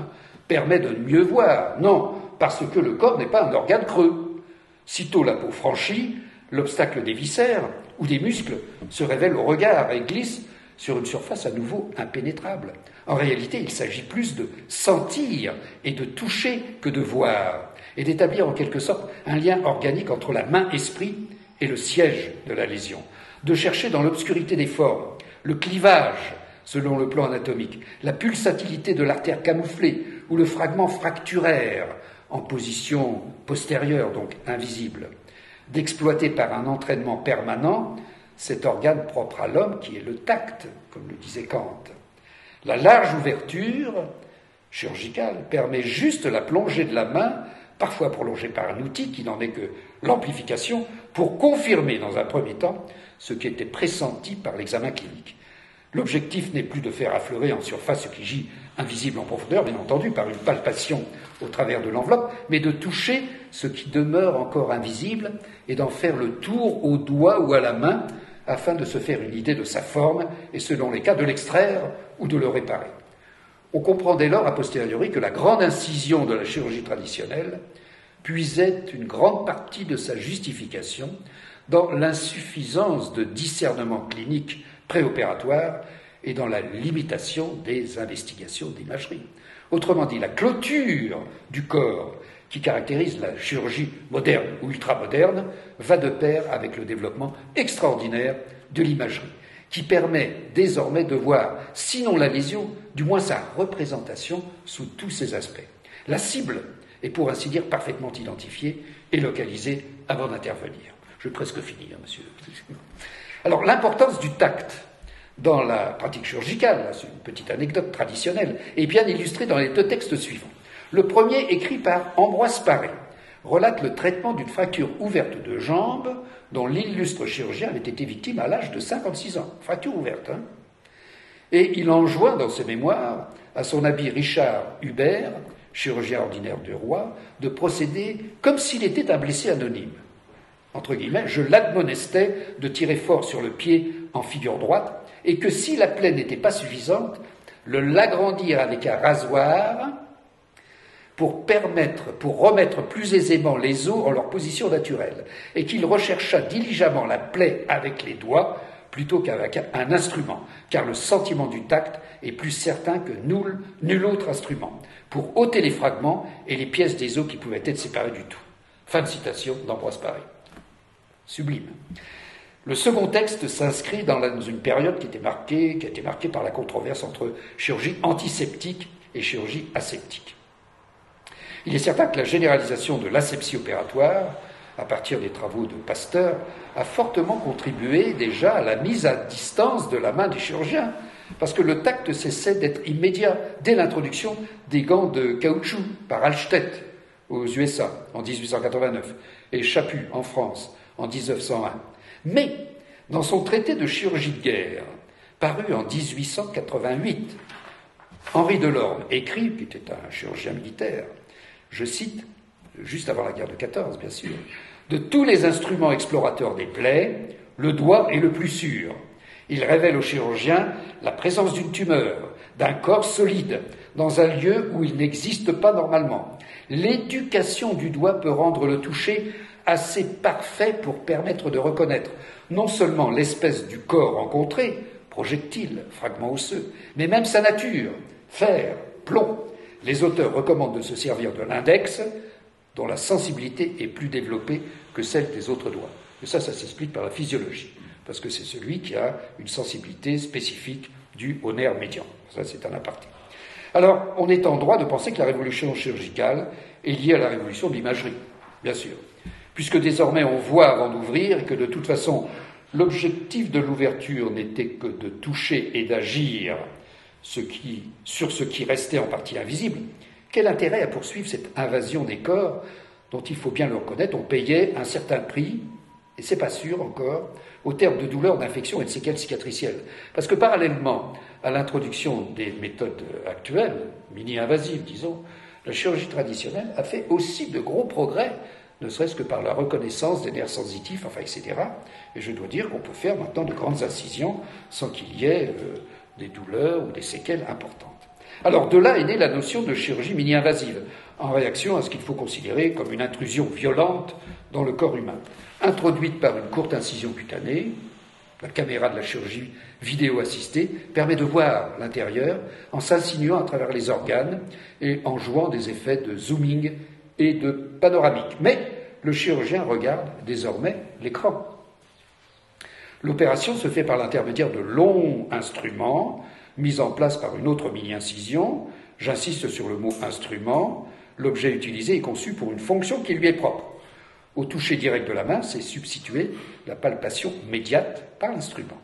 permet de mieux voir. Non, parce que le corps n'est pas un organe creux. Sitôt la peau franchie, l'obstacle des viscères ou des muscles se révèle au regard et glisse sur une surface à nouveau impénétrable. En réalité, il s'agit plus de sentir et de toucher que de voir, et d'établir en quelque sorte un lien organique entre la main-esprit et le siège de la lésion, de chercher dans l'obscurité des formes, le clivage selon le plan anatomique, la pulsatilité de l'artère camouflée ou le fragment fracturaire en position postérieure, donc invisible, d'exploiter par un entraînement permanent cet organe propre à l'homme qui est le tact, comme le disait Kant. La large ouverture chirurgicale permet juste la plongée de la main, parfois prolongée par un outil qui n'en est que l'amplification, pour confirmer dans un premier temps ce qui était pressenti par l'examen clinique. L'objectif n'est plus de faire affleurer en surface ce qui gît invisible en profondeur, bien entendu, par une palpation au travers de l'enveloppe, mais de toucher ce qui demeure encore invisible et d'en faire le tour au doigt ou à la main afin de se faire une idée de sa forme et, selon les cas, de l'extraire ou de le réparer. On comprend dès lors, a posteriori, que la grande incision de la chirurgie traditionnelle puisait une grande partie de sa justification dans l'insuffisance de discernement clinique préopératoire et dans la limitation des investigations d'imagerie. Autrement dit, la clôture du corps qui caractérise la chirurgie moderne ou ultramoderne va de pair avec le développement extraordinaire de l'imagerie, qui permet désormais de voir, sinon la lésion, du moins sa représentation sous tous ses aspects. La cible est pour ainsi dire parfaitement identifiée et localisée avant d'intervenir. Je vais presque finir, monsieur. Alors, l'importance du tact dans la pratique chirurgicale, c'est une petite anecdote traditionnelle, est bien illustrée dans les deux textes suivants. Le premier, écrit par Ambroise Paré, relate le traitement d'une fracture ouverte de jambe dont l'illustre chirurgien avait été victime à l'âge de 56 ans. Fracture ouverte, Et il enjoint dans ses mémoires à son ami Richard Hubert, chirurgien ordinaire de Roy, de procéder comme s'il était un blessé anonyme. Entre guillemets, je l'admonestais de tirer fort sur le pied en figure droite et que si la plaie n'était pas suffisante, l'agrandir avec un rasoir pour remettre plus aisément les os en leur position naturelle, et qu'il rechercha diligemment la plaie avec les doigts plutôt qu'avec un instrument, car le sentiment du tact est plus certain que nul autre instrument, pour ôter les fragments et les pièces des os qui pouvaient être séparées du tout. Fin de citation d'Ambroise Paré. Sublime. Le second texte s'inscrit dans une période qui a été marquée par la controverse entre chirurgie antiseptique et chirurgie aseptique. Il est certain que la généralisation de l'asepsie opératoire, à partir des travaux de Pasteur, a fortement contribué déjà à la mise à distance de la main des chirurgiens, parce que le tact cessait d'être immédiat dès l'introduction des gants de caoutchouc par Alstedt aux USA en 1889 et Chaput en France en 1901. Mais, dans son traité de chirurgie de guerre, paru en 1888, Henri Delorme écrit, qui était un chirurgien militaire, je cite, juste avant la guerre de 14, bien sûr, « De tous les instruments explorateurs des plaies, le doigt est le plus sûr. Il révèle au chirurgien la présence d'une tumeur, d'un corps solide, dans un lieu où il n'existe pas normalement. L'éducation du doigt peut rendre le toucher assez parfait pour permettre de reconnaître non seulement l'espèce du corps rencontré, projectile, fragment osseux, mais même sa nature, fer, plomb. Les auteurs recommandent de se servir de l'index, dont la sensibilité est plus développée que celle des autres doigts. Et ça s'explique par la physiologie, parce que c'est celui qui a une sensibilité spécifique due au nerf médian. Ça, c'est un aparté. Alors, on est en droit de penser que la révolution chirurgicale est liée à la révolution de l'imagerie, bien sûr, puisque désormais on voit avant d'ouvrir et que de toute façon, l'objectif de l'ouverture n'était que de toucher et d'agir sur ce qui restait en partie invisible. Quel intérêt à poursuivre cette invasion des corps dont, il faut bien le reconnaître, on payait un certain prix, et c'est pas sûr encore, au terme de douleurs, d'infections et de séquelles cicatricielles. Parce que parallèlement à l'introduction des méthodes actuelles, mini-invasives disons, la chirurgie traditionnelle a fait aussi de gros progrès, ne serait-ce que par la reconnaissance des nerfs sensitifs, enfin, etc. Et je dois dire qu'on peut faire maintenant de grandes incisions sans qu'il y ait des douleurs ou des séquelles importantes. Alors de là est née la notion de chirurgie mini-invasive, en réaction à ce qu'il faut considérer comme une intrusion violente dans le corps humain. Introduite par une courte incision cutanée, la caméra de la chirurgie vidéo-assistée permet de voir l'intérieur en s'insinuant à travers les organes et en jouant des effets de zooming et de panoramique. Mais le chirurgien regarde désormais l'écran. L'opération se fait par l'intermédiaire de longs instruments mis en place par une autre mini-incision. J'insiste sur le mot instrument. L'objet utilisé est conçu pour une fonction qui lui est propre. Au toucher direct de la main, c'est substituer la palpation médiate par l'instrument.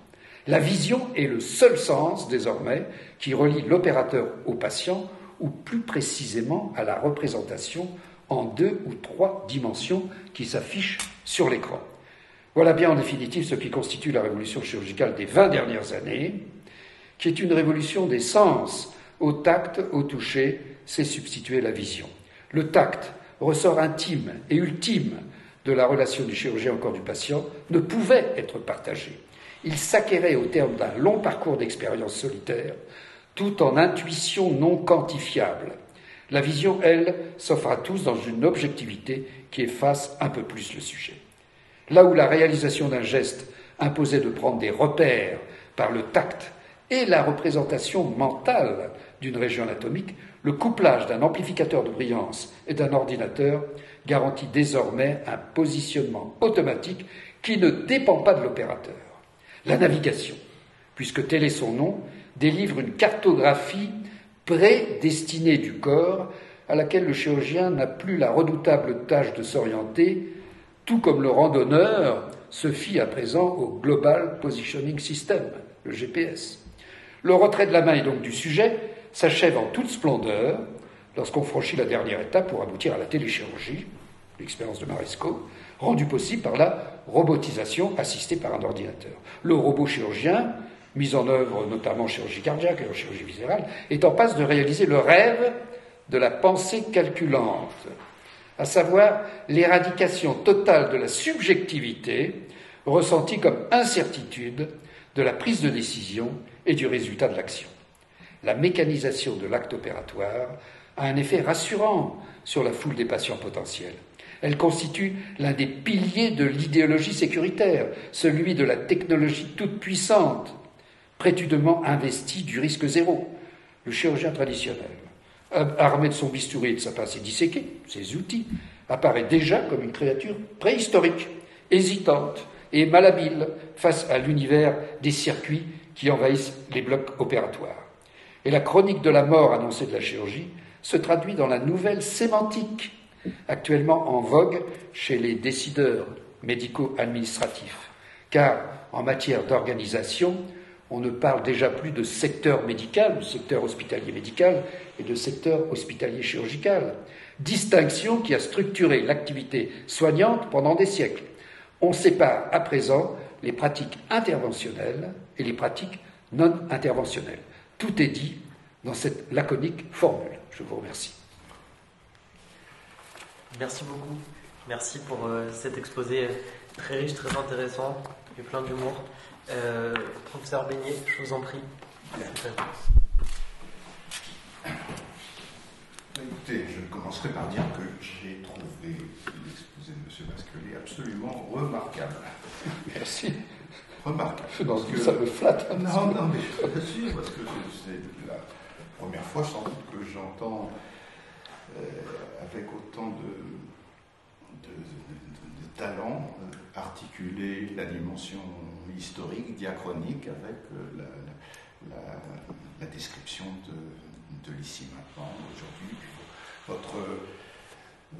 La vision est le seul sens, désormais, qui relie l'opérateur au patient, ou plus précisément à la représentation en 2 ou 3 dimensions qui s'affichent sur l'écran. Voilà bien en définitive ce qui constitue la révolution chirurgicale des 20 dernières années, qui est une révolution des sens. Au tact, au toucher, c'est substituer la vision. Le tact, ressort intime et ultime de la relation du chirurgien au corps du patient, ne pouvait être partagé. Il s'acquérait au terme d'un long parcours d'expérience solitaire, tout en intuition non quantifiable. La vision, elle, s'offre à tous dans une objectivité qui efface un peu plus le sujet. Là où la réalisation d'un geste imposait de prendre des repères par le tact et la représentation mentale d'une région anatomique, le couplage d'un amplificateur de brillance et d'un ordinateur garantit désormais un positionnement automatique qui ne dépend pas de l'opérateur. La navigation, puisque tel est son nom, délivre une cartographie prédestinée du corps à laquelle le chirurgien n'a plus la redoutable tâche de s'orienter, tout comme le randonneur se fie à présent au Global Positioning System, le GPS. Le retrait de la main et donc du sujet s'achève en toute splendeur lorsqu'on franchit la dernière étape pour aboutir à la téléchirurgie, l'expérience de Maresco, rendue possible par la robotisation assistée par un ordinateur. Le robot chirurgien, mis en œuvre notamment en chirurgie cardiaque et en chirurgie viscérale, est en passe de réaliser le rêve de la pensée calculante, à savoir l'éradication totale de la subjectivité ressentie comme incertitude de la prise de décision et du résultat de l'action. La mécanisation de l'acte opératoire a un effet rassurant sur la foule des patients potentiels. Elle constitue l'un des piliers de l'idéologie sécuritaire, celui de la technologie toute puissante, prétendument investie du risque zéro. Le chirurgien traditionnel, armé de son bistouri et de sa pince et disséqué, ses outils, apparaît déjà comme une créature préhistorique, hésitante et malhabile face à l'univers des circuits qui envahissent les blocs opératoires. Et la chronique de la mort annoncée de la chirurgie se traduit dans la nouvelle sémantique, actuellement en vogue chez les décideurs médico-administratifs. Car en matière d'organisation, on ne parle déjà plus de secteur médical, de secteur hospitalier médical et de secteur hospitalier chirurgical. Distinction qui a structuré l'activité soignante pendant des siècles. On sépare à présent les pratiques interventionnelles et les pratiques non interventionnelles. Tout est dit dans cette laconique formule. Je vous remercie. Merci beaucoup. Merci pour cet exposé très riche, très intéressant et plein d'humour. Professeur Beignet, je vous en prie. Écoutez, je commencerai par dire que j'ai trouvé l'exposé de M. Basquelet absolument remarquable. Merci. Remarquable. Parce que ça me flatte. Non, mais je vous assure, parce que c'est la première fois sans doute que j'entends avec autant de talent articuler la dimension historique, diachronique, avec la description de l'ici maintenant, aujourd'hui.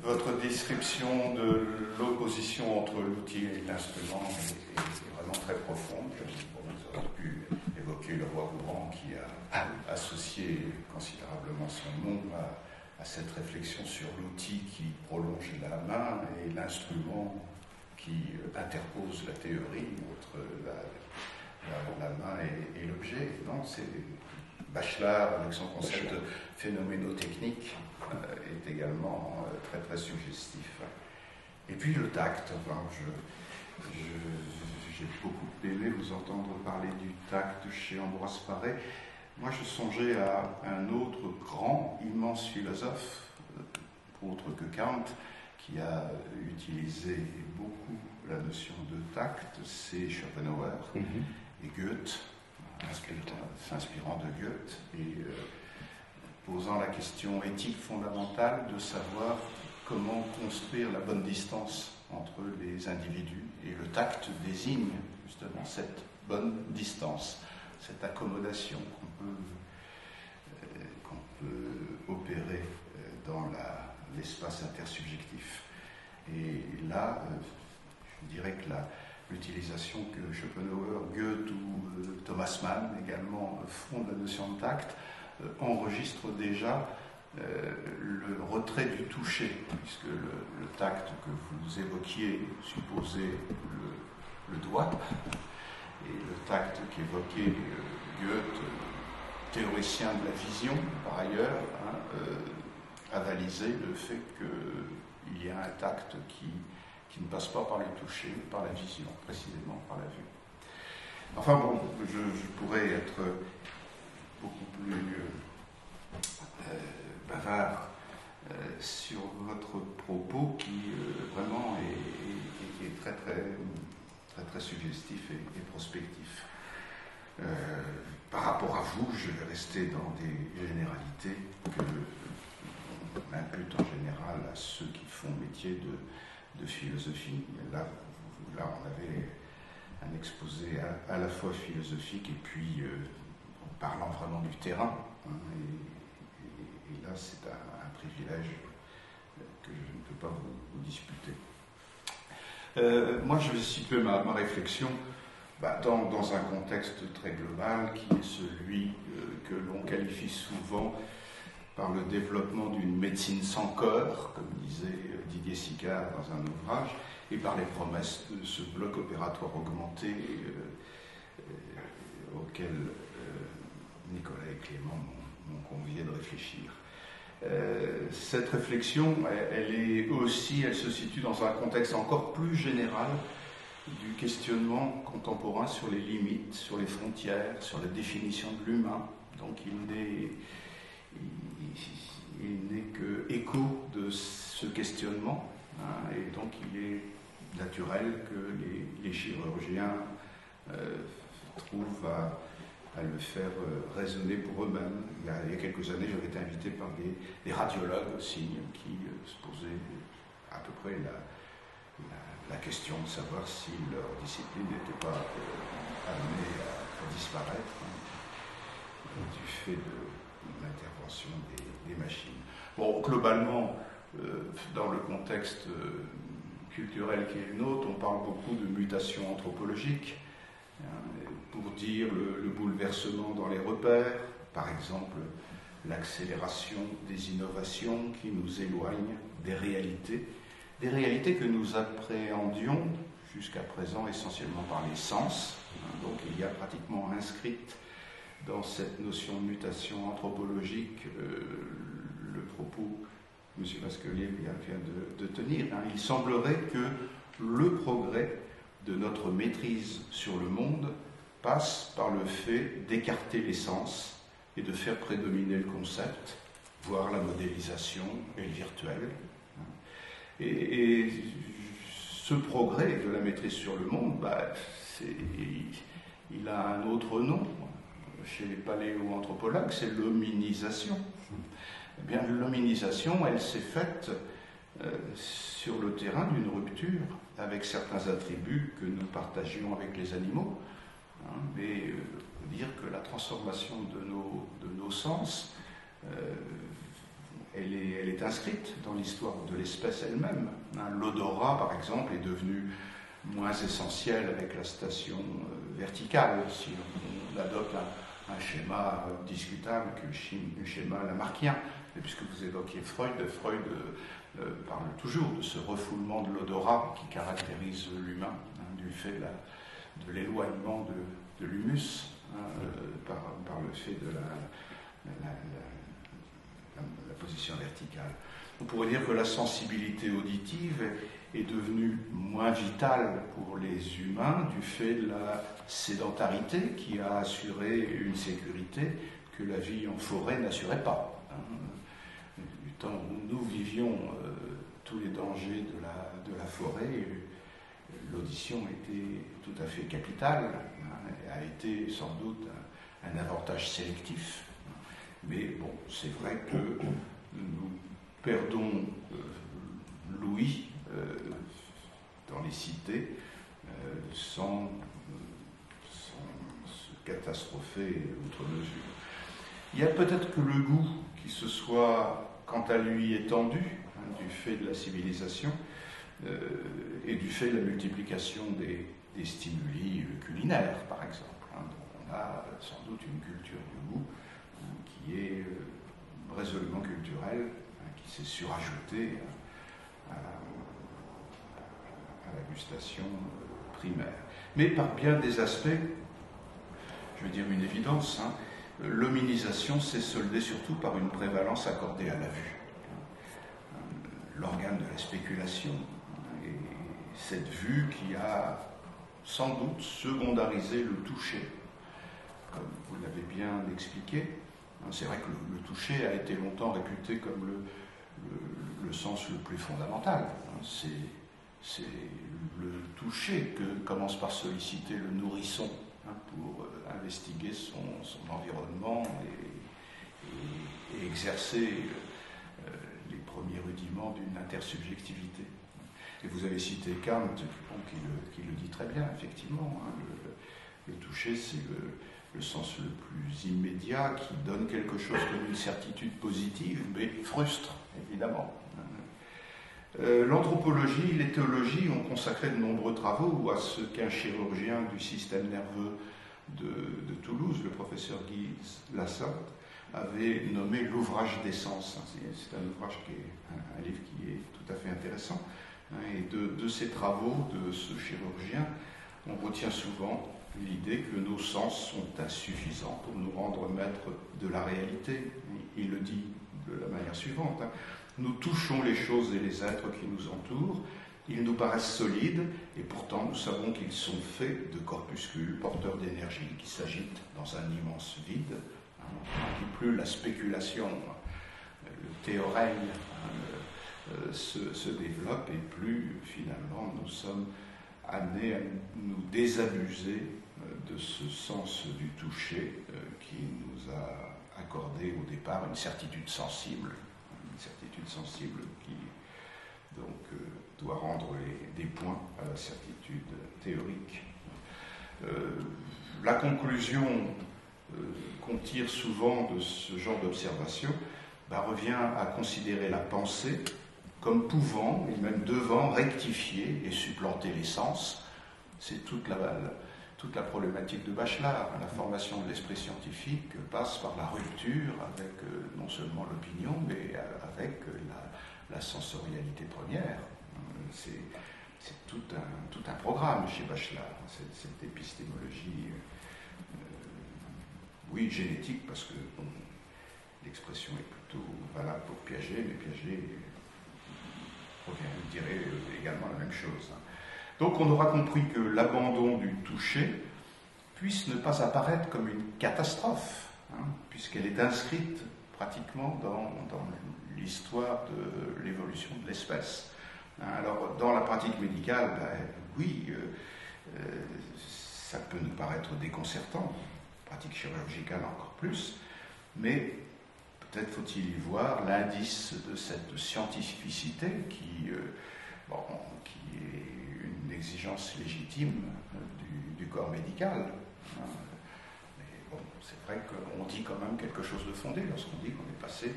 Votre description de l'opposition entre l'outil et l'instrument est vraiment très profonde. Vous aurez pu évoquer le roi Rouen qui a associé considérablement son nom à cette réflexion sur l'outil qui prolonge la main et l'instrument qui interpose la théorie entre la main et l'objet. Donc, c'est Bachelard, avec son concept phénoménotechnique, est également très très suggestif. Et puis le tact. Enfin, j'ai beaucoup aimé vous entendre parler du tact chez Ambroise Paré. Moi, je songeais à un autre grand, immense philosophe, autre que Kant, qui a utilisé beaucoup la notion de tact, c'est Schopenhauer et Goethe, s'inspirant de Goethe et posant la question éthique fondamentale de savoir comment construire la bonne distance entre les individus. Et le tact désigne justement cette bonne distance, cette accommodation qu'on peut opérer dans l'espace intersubjectif. Et là, je dirais que l'utilisation que Schopenhauer, Goethe ou Thomas Mann également font de la notion de tact enregistre déjà le retrait du toucher, puisque le tact que vous évoquiez supposait le doigt, et le tact qu'évoquait Goethe, théoricien de la vision par ailleurs, avalisait le fait qu'il y a un tact qui ne passe pas par les touchés, mais par la vision, précisément par la vue. Enfin bon, je pourrais être beaucoup plus bavard sur votre propos qui vraiment est très, très, très, très suggestif et prospectif. Par rapport à vous, je vais rester dans des généralités que on impute en général à ceux qui font métier de philosophie. Là, on avait un exposé à la fois philosophique et puis parlant vraiment du terrain. Et là, c'est un privilège que je ne peux pas vous disputer. Moi, je vais situer ma réflexion dans un contexte très global qui est celui que l'on qualifie souvent par le développement d'une médecine sans corps, comme disait Didier Sicard dans un ouvrage, et par les promesses de ce bloc opératoire augmenté auquel Nicolas et Clément m'ont convié de réfléchir. Cette réflexion, elle se situe dans un contexte encore plus général du questionnement contemporain sur les limites, sur les frontières, sur la définition de l'humain. Donc il n'est que écho de ce questionnement, hein, et donc il est naturel que les chirurgiens trouvent à le faire résonner pour eux-mêmes. Il y a quelques années, j'avais été invité par des radiologues aussi qui se posaient à peu près la question de savoir si leur discipline n'était pas amenée à disparaître, hein, du fait de l'intervention des machines. Bon, globalement, dans le contexte culturel qui est le nôtre, on parle beaucoup de mutation anthropologique, hein, pour dire le bouleversement dans les repères, par exemple l'accélération des innovations qui nous éloignent des réalités que nous appréhendions jusqu'à présent essentiellement par les sens. Donc il y a pratiquement inscrite dans cette notion de mutation anthropologique le propos que M. Vasquelier vient de tenir. Il semblerait que le progrès de notre maîtrise sur le monde passe par le fait d'écarter les sens et de faire prédominer le concept, voire la modélisation et le virtuel. Et ce progrès de la maîtrise sur le monde, il a un autre nom chez les paléoanthropologues, c'est l'hominisation. Eh bien, l'hominisation, elle s'est faite sur le terrain d'une rupture avec certains attributs que nous partagions avec les animaux. Mais dire que la transformation de nos sens, elle est inscrite dans l'histoire de l'espèce elle-même. L'odorat, par exemple, est devenu moins essentiel avec la station verticale, si on adopte un schéma discutable que le schéma lamarckien. Et puisque vous évoquiez Freud parle toujours de ce refoulement de l'odorat qui caractérise l'humain, du fait de l'éloignement de l'humus, par le fait de la position verticale. On pourrait dire que la sensibilité auditive est devenue moins vitale pour les humains du fait de la sédentarité qui a assuré une sécurité que la vie en forêt n'assurait pas. Du temps où nous vivions tous les dangers de la forêt, l'audition était tout à fait capitale, a été sans doute un avantage sélectif. Mais bon, c'est vrai que nous perdons l'ouïe dans les cités sans se catastropher outre mesure. Il y a peut-être que le goût qui se soit, quant à lui, étendu, du fait de la civilisation et du fait de la multiplication des stimuli culinaires, par exemple. On a sans doute une culture du goût qui est résolument culturelle, qui s'est surajoutée à la gustation primaire. Mais par bien des aspects, je veux dire une évidence, l'hominisation s'est soldée surtout par une prévalence accordée à la vue. L'organe de la spéculation, et cette vue qui a sans doute secondarisé le toucher, comme vous l'avez bien expliqué. C'est vrai que le toucher a été longtemps réputé comme le sens le plus fondamental. C'est le toucher que commence par solliciter le nourrisson pour investiguer son environnement et exercer les premiers rudiments d'une intersubjectivité. Et vous avez cité Kant, qui le dit très bien, effectivement. Le toucher, c'est le sens le plus immédiat qui donne quelque chose comme une certitude positive, mais frustre, évidemment. L'anthropologie, l'éthologie ont consacré de nombreux travaux à ce qu'un chirurgien du système nerveux de Toulouse, le professeur Guy Lassorte, avait nommé l'ouvrage des sens. C'est un ouvrage un livre qui est tout à fait intéressant. Et de ces travaux de ce chirurgien, on retient souvent l'idée que nos sens sont insuffisants pour nous rendre maîtres de la réalité. Il le dit de la manière suivante. Nous touchons les choses et les êtres qui nous entourent, Ils nous paraissent solides, et pourtant nous savons qu'ils sont faits de corpuscules porteurs d'énergie qui s'agitent dans un immense vide. Plus la spéculation, le théorème se développe, et plus finalement nous sommes amenés à nous désabuser de ce sens du toucher qui nous a accordé au départ une certitude sensible qui donc doit rendre des points à la certitude théorique. La conclusion qu'on tire souvent de ce genre d'observation revient à considérer la pensée comme pouvant et même devant rectifier et supplanter les sens. C'est toute la problématique de Bachelard. La formation de l'esprit scientifique passe par la rupture avec non seulement l'opinion, mais avec la sensorialité première. C'est tout un programme chez Bachelard, cette épistémologie, oui, génétique, parce que l'expression est plutôt valable pour Piaget, mais Piaget dirait également la même chose. Donc on aura compris que l'abandon du toucher puisse ne pas apparaître comme une catastrophe, puisqu'elle est inscrite pratiquement dans l'histoire de l'évolution de l'espèce. Alors dans la pratique médicale, oui, ça peut nous paraître déconcertant, pratique chirurgicale encore plus, mais peut-être faut-il y voir l'indice de cette scientificité qui est une exigence légitime du corps médical. Mais bon, c'est vrai qu'on dit quand même quelque chose de fondé lorsqu'on dit qu'on est passé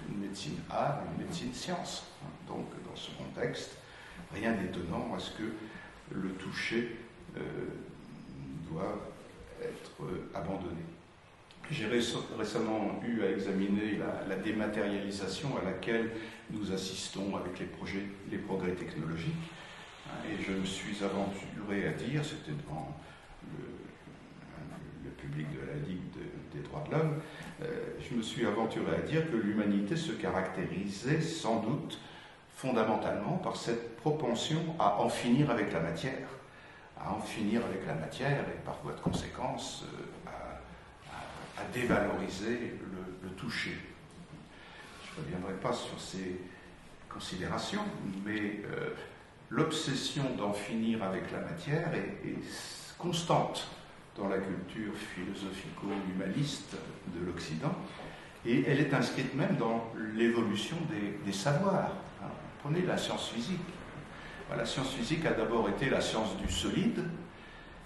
d'une médecine art à une médecine science. Donc, dans ce contexte, rien d'étonnant à ce que le toucher doit être abandonné. J'ai récemment eu à examiner la dématérialisation à laquelle nous assistons avec les progrès technologiques, et je me suis aventuré à dire, c'était devant le public de la Ligue des droits de l'homme, je me suis aventuré à dire que l'humanité se caractérisait sans doute fondamentalement par cette propension à en finir avec la matière, et par voie de conséquence à dévaloriser le toucher. Je ne reviendrai pas sur ces considérations, mais l'obsession d'en finir avec la matière est constante dans la culture philosophico-humaniste de l'Occident, et elle est inscrite même dans l'évolution des savoirs. Prenez la science physique. La science physique a d'abord été la science du solide,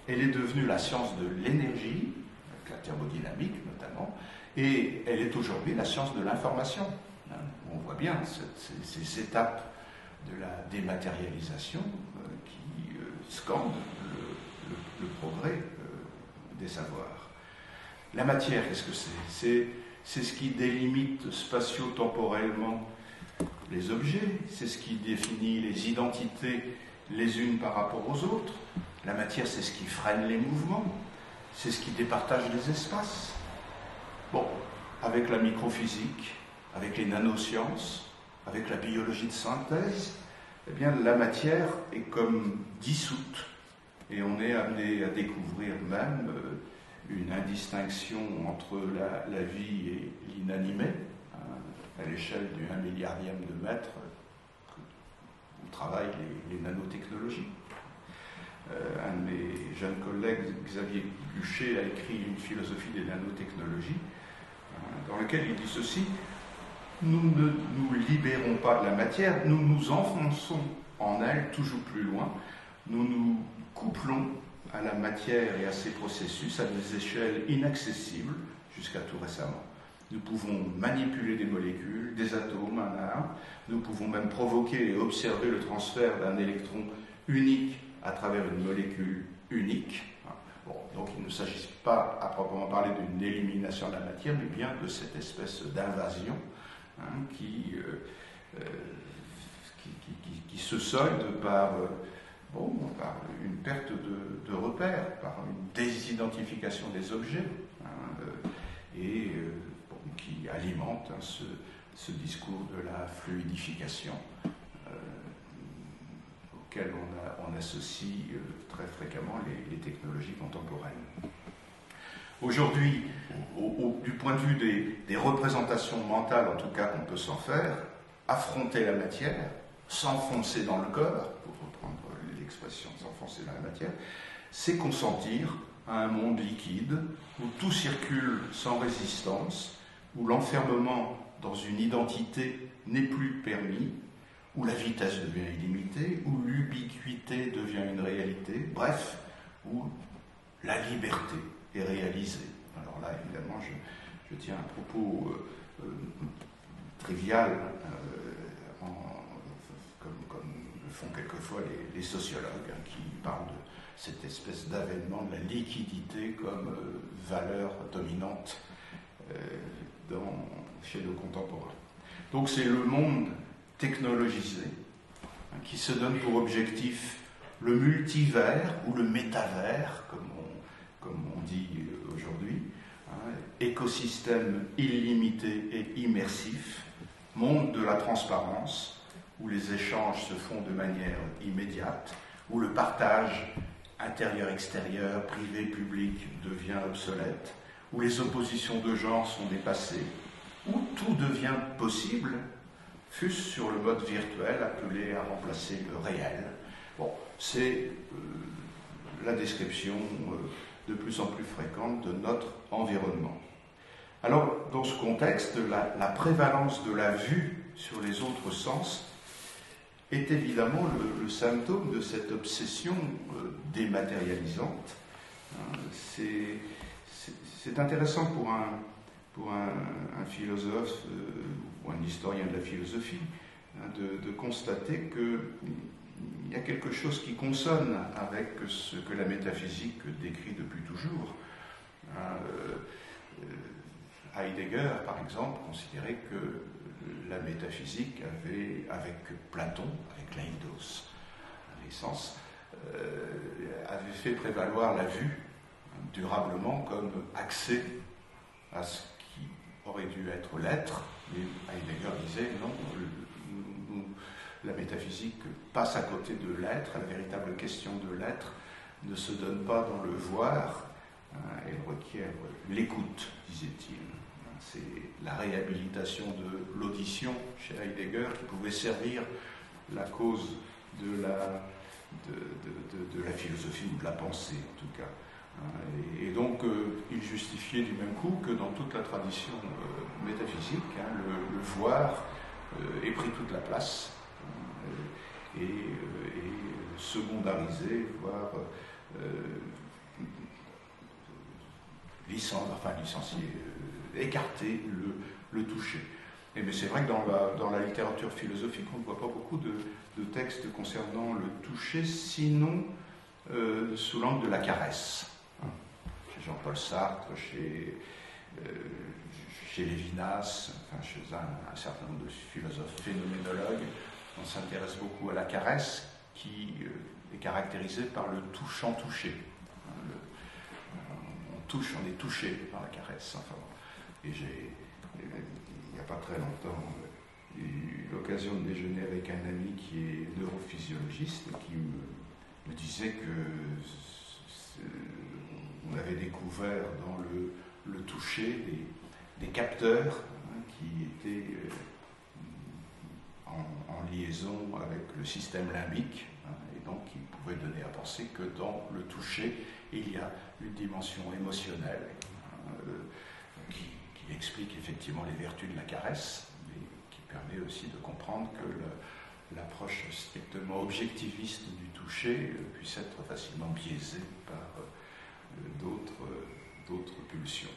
elle est devenue la science de l'énergie, avec la thermodynamique notamment, et elle est aujourd'hui la science de l'information. On voit bien ces étapes de la dématérialisation qui scandent le progrès des savoirs. La matière, qu'est-ce que c'est ? C'est ce qui délimite spatio-temporellement les objets, c'est ce qui définit les identités les unes par rapport aux autres. La matière, c'est ce qui freine les mouvements, c'est ce qui départage les espaces. Bon, avec la microphysique, avec les nanosciences, avec la biologie de synthèse, eh bien, la matière est comme dissoute, et on est amené à découvrir même une indistinction entre la vie et l'inanimé, à l'échelle du 1 milliardième de mètre où travaillent les nanotechnologies. Un de mes jeunes collègues, Xavier Guchet, a écrit une philosophie des nanotechnologies dans laquelle il dit ceci: nous ne nous libérons pas de la matière, nous nous enfonçons en elle toujours plus loin, nous nous couplons à la matière et à ses processus à des échelles inaccessibles jusqu'à tout récemment. Nous pouvons manipuler des molécules, des atomes un à un, nous pouvons même provoquer et observer le transfert d'un électron unique à travers une molécule unique. Bon, donc il ne s'agit pas à proprement parler d'une élimination de la matière, mais bien de cette espèce d'invasion qui se solde par une perte de repères, par une désidentification des objets, qui alimente ce discours de la fluidification auxquelles on associe très fréquemment les technologies contemporaines. Aujourd'hui, du point de vue des représentations mentales, en tout cas qu'on peut s'en faire, affronter la matière, s'enfoncer dans le corps, pour reprendre l'expression s'enfoncer dans la matière, c'est consentir à un monde liquide où tout circule sans résistance, où l'enfermement dans une identité n'est plus permis, où la vitesse devient illimitée, où l'ubiquité devient une réalité, bref, où la liberté est réalisée. Alors là, évidemment, je tiens un propos trivial, comme le font quelquefois les sociologues, qui parlent de cette espèce d'avènement de la liquidité comme valeur dominante chez nos contemporains. Donc c'est le monde technologisé qui se donne pour objectif le multivers ou le métavers, comme on dit aujourd'hui, écosystème illimité et immersif, monde de la transparence, où les échanges se font de manière immédiate, où le partage intérieur-extérieur, privé-public devient obsolète, où les oppositions de genre sont dépassées, où tout devient possible, fût-ce sur le mode virtuel appelé à remplacer le réel. Bon, c'est la description de plus en plus fréquente de notre environnement. Alors, dans ce contexte, la prévalence de la vue sur les autres sens est évidemment le symptôme de cette obsession dématérialisante. C'est intéressant pour un philosophe ou un historien de la philosophie de constater qu'il y a quelque chose qui consonne avec ce que la métaphysique décrit depuis toujours. Heidegger, par exemple, considérait que la métaphysique avait, avec Platon, avec l'eidos, l'essence, avait fait prévaloir la vue durablement comme accès à ce qui aurait dû être l'être, mais Heidegger disait non, la métaphysique passe à côté de l'être, la véritable question de l'être ne se donne pas dans le voir, elle requiert l'écoute, disait-il. C'est la réhabilitation de l'audition chez Heidegger qui pouvait servir la cause de la philosophie ou de la pensée en tout cas. Et donc il justifiait du même coup que dans toute la tradition métaphysique, le voir ait pris toute la place et secondarisé, voire licencié, écarter le toucher. Mais c'est vrai que dans la littérature philosophique, on ne voit pas beaucoup de textes concernant le toucher, sinon sous l'angle de la caresse. Chez Jean-Paul Sartre, chez Lévinas, chez un certain nombre de philosophes phénoménologues, on s'intéresse beaucoup à la caresse qui est caractérisée par le touchant touché. On est touché par la caresse. Et il n'y a pas très longtemps, eu l'occasion de déjeuner avec un ami qui est neurophysiologiste et qui me disait que on avait découvert dans le toucher des capteurs qui étaient en liaison avec le système limbique, et donc qui pouvaient donner à penser que dans le toucher, il y a une dimension émotionnelle qui explique effectivement les vertus de la caresse, mais qui permet aussi de comprendre que l'approche strictement objectiviste du toucher puisse être facilement biaisée par d'autres pulsions.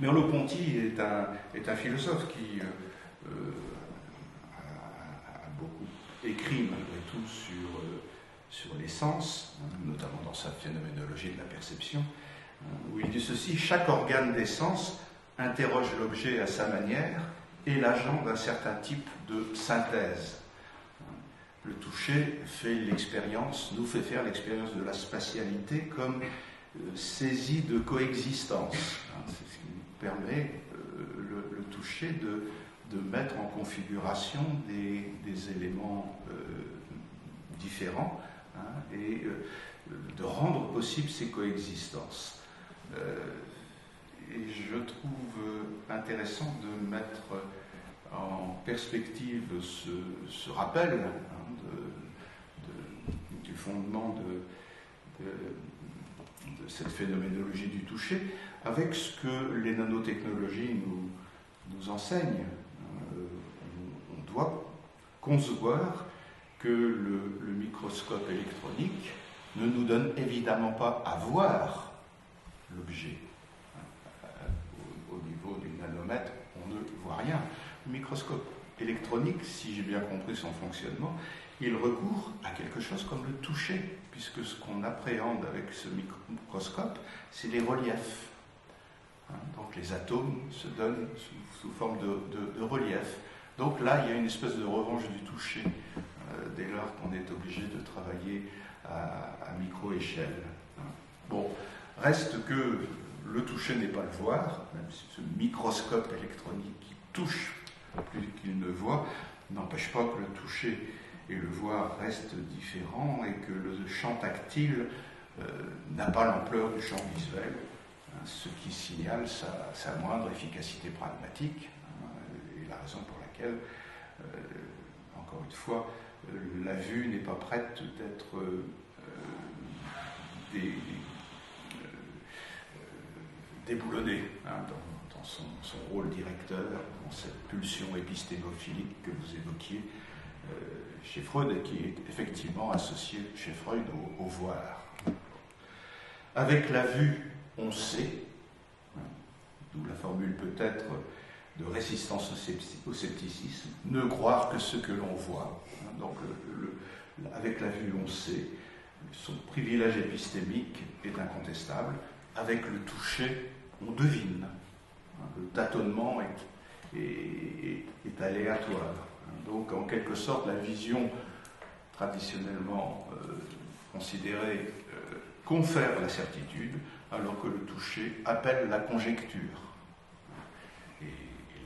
Merleau-Ponty est un philosophe qui a beaucoup écrit malgré tout sur les sens, notamment dans sa phénoménologie de la perception, où il dit ceci: chaque organe des sens interroge l'objet à sa manière et l'agent d'un certain type de synthèse. Le toucher nous fait faire l'expérience de la spatialité comme saisie de coexistence. C'est ce qui nous permet, le toucher, de mettre en configuration des éléments différents, et de rendre possible ces coexistences. Et je trouve intéressant de mettre en perspective ce rappel du fondement de cette phénoménologie du toucher avec ce que les nanotechnologies nous enseignent. On doit concevoir que le microscope électronique ne nous donne évidemment pas à voir l'objet. Au niveau du nanomètre, on ne voit rien. Le microscope électronique, si j'ai bien compris son fonctionnement, il recourt à quelque chose comme le toucher, puisque ce qu'on appréhende avec ce microscope, c'est les reliefs. Donc les atomes se donnent sous forme de relief. Donc là, il y a une espèce de revanche du toucher, dès lors qu'on est obligé de travailler à micro-échelle. Bon, reste que le toucher n'est pas le voir, même si ce microscope électronique qui touche plus qu'il ne voit, n'empêche pas que le toucher et le voir restent différents et que le champ tactile n'a pas l'ampleur du champ visuel, ce qui signale sa moindre efficacité pragmatique, et la raison pour laquelle, encore une fois, la vue n'est pas prête d'être déboulonnée dans son rôle directeur, dans cette pulsion épistémophilique que vous évoquiez chez Freud et qui est effectivement associée chez Freud au voir. Avec la vue, on sait, d'où la formule peut-être de résistance au scepticisme, ne croire que ce que l'on voit. Donc avec la vue, on sait, son privilège épistémique est incontestable. Avec le toucher, on devine. Le tâtonnement est aléatoire. Donc, en quelque sorte, la vision traditionnellement considérée confère la certitude, alors que le toucher appelle la conjecture. Et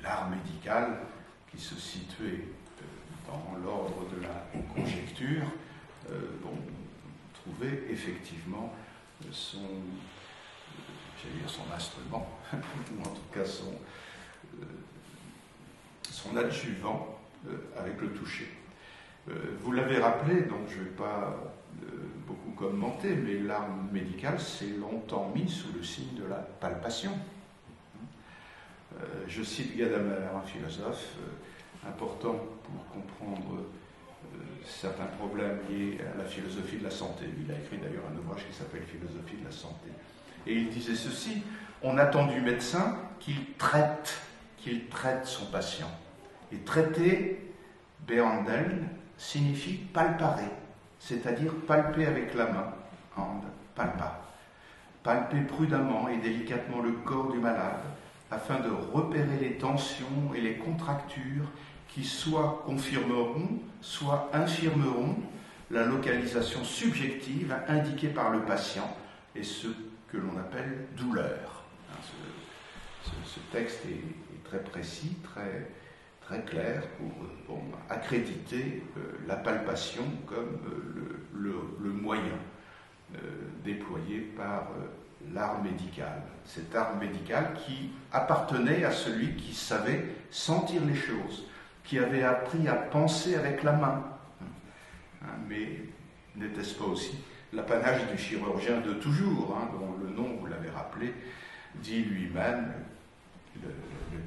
l'art médical, qui se situait dans l'ordre de la conjecture, trouvait effectivement son instrument, ou en tout cas son adjuvant avec le toucher. Vous l'avez rappelé, donc je ne vais pas beaucoup commenter, mais l'art médical s'est longtemps mis sous le signe de la palpation. Je cite Gadamer, un philosophe important pour comprendre certains problèmes liés à la philosophie de la santé. Il a écrit d'ailleurs un ouvrage qui s'appelle Philosophie de la santé. Et il disait ceci: on attend du médecin qu'il traite son patient. Et traiter, Béandel, signifie palparer, c'est-à-dire palper avec la main, hand, palpa. Palper prudemment et délicatement le corps du malade afin de repérer les tensions et les contractures qui soit confirmeront, soit infirmeront la localisation subjective indiquée par le patient et ce que l'on appelle douleur. Ce texte est très précis, très clair pour accréditer la palpation comme le moyen déployé par l'art médical. Cet art médical qui appartenait à celui qui savait sentir les choses, qui avait appris à penser avec la main. Mais n'était-ce pas aussi l'apanage du chirurgien de toujours, dont le nom, vous l'avez rappelé, dit lui-même, le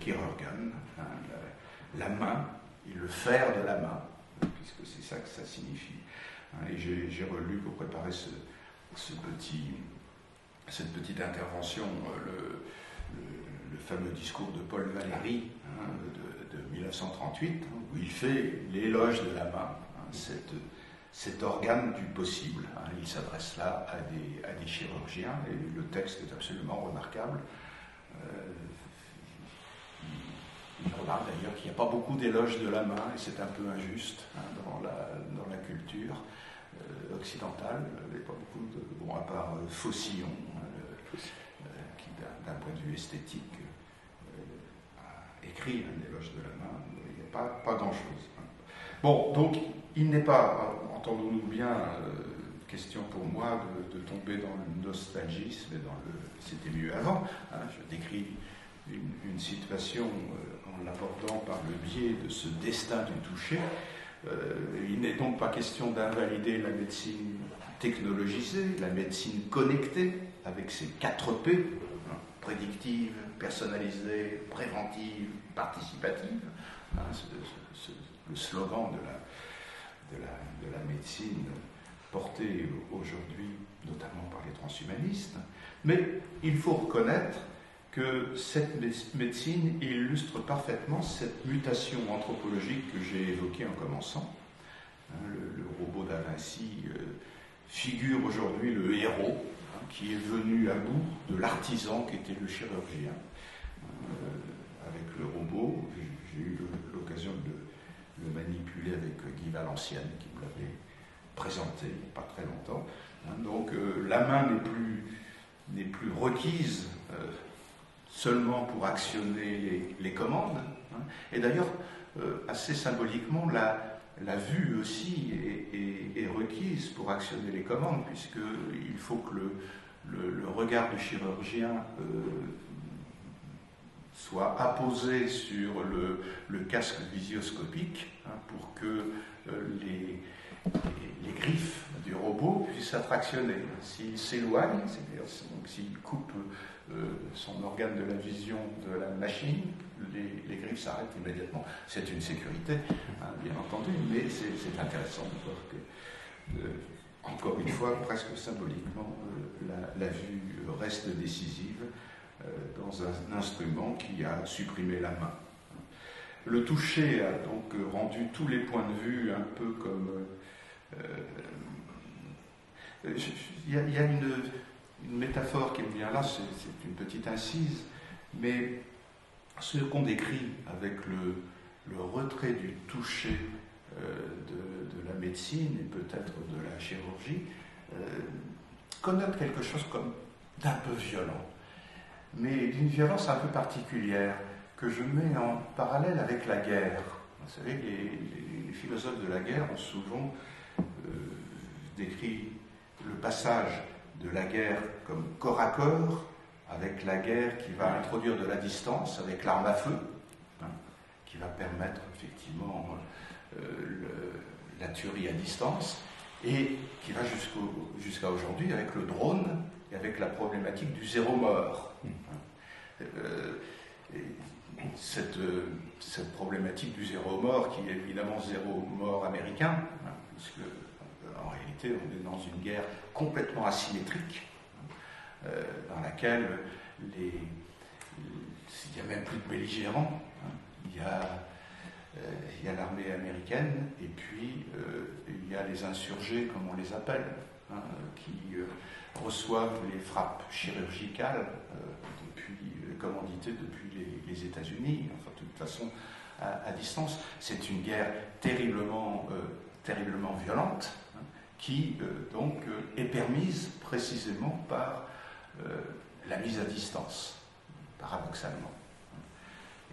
chirurgen, la main, et le fer de la main, puisque c'est ça que ça signifie. Et j'ai relu pour préparer cette petite intervention le fameux discours de Paul Valéry de 1938, où il fait l'éloge de la main, cet organe du possible. Il s'adresse là à des chirurgiens, et le texte est absolument remarquable. Il remarque d'ailleurs qu'il n'y a pas beaucoup d'éloges de la main, et c'est un peu injuste dans la culture occidentale. Il n'y a pas beaucoup de... à part Faucillon, qui d'un point de vue esthétique a écrit un éloge de la main, il n'y a pas grand-chose. Bon, donc il n'est pas, en entendons-nous bien, question pour moi de tomber dans le nostalgisme et c'était mieux avant. Hein, je décris une situation en l'abordant par le biais de ce destin du toucher. Il n'est donc pas question d'invalider la médecine technologisée, la médecine connectée, avec ses 4 P, hein, prédictive, personnalisée, préventive, participative, hein, le slogan de la médecine portée aujourd'hui notamment par les transhumanistes. Mais il faut reconnaître que cette médecine illustre parfaitement cette mutation anthropologique que j'ai évoquée en commençant. Le robot d'A Vinci figure aujourd'hui le héros, qui est venu à bout de l'artisan qui était le chirurgien. Avec le robot, j'ai eu l'occasion de le manipuler avec Guy Valenciennes, qui me l'avait présenté il n'y a pas très longtemps. Donc la main n'est plus requise seulement pour actionner les commandes. Et d'ailleurs, assez symboliquement, la vue aussi est requise pour actionner les commandes, puisqu'il faut que le regard du chirurgien soit apposé sur le casque visioscopique, pour que les griffes du robot puissent être actionnées. S'il s'éloigne, c'est-à-dire s'il coupe son organe de la vision de la machine, les griffes s'arrêtent immédiatement. C'est une sécurité, bien entendu, mais c'est intéressant de voir que, encore une fois, presque symboliquement, la vue reste décisive dans un instrument qui a supprimé la main. Le toucher a donc rendu tous les points de vue un peu comme... Il y a une métaphore qui me vient là, c'est une petite incise, mais ce qu'on décrit avec le retrait du toucher de la médecine et peut-être de la chirurgie connote quelque chose comme d'un peu violent, mais d'une violence un peu particulière que je mets en parallèle avec la guerre. Vous savez, les philosophes de la guerre ont souvent décrit le passage de la guerre comme corps à corps, avec la guerre qui va introduire de la distance, avec l'arme à feu, qui va permettre effectivement la tuerie à distance, et qui va jusqu'à aujourd'hui avec le drone et avec la problématique du zéro mort. Cette problématique du zéro mort, qui est évidemment zéro mort américain, puisque en réalité on est dans une guerre complètement asymétrique, dans laquelle il n'y a même plus de belligérants, il y a l'armée américaine et puis il y a les insurgés, comme on les appelle, qui reçoivent les frappes chirurgicales commanditées depuis les États-Unis, enfin de toute façon à distance. C'est une guerre terriblement violente, qui donc est permise précisément par la mise à distance, paradoxalement.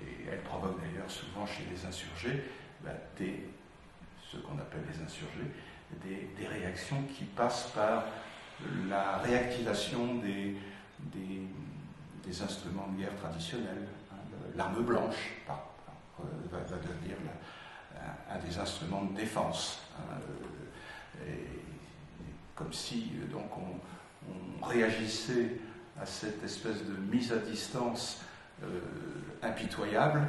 Et elle provoque d'ailleurs souvent chez les insurgés, ce qu'on appelle les insurgés, des réactions qui passent par la réactivation des instruments de guerre traditionnels. L'arme blanche va devenir un des instruments de défense. Comme si donc on réagissait à cette espèce de mise à distance impitoyable,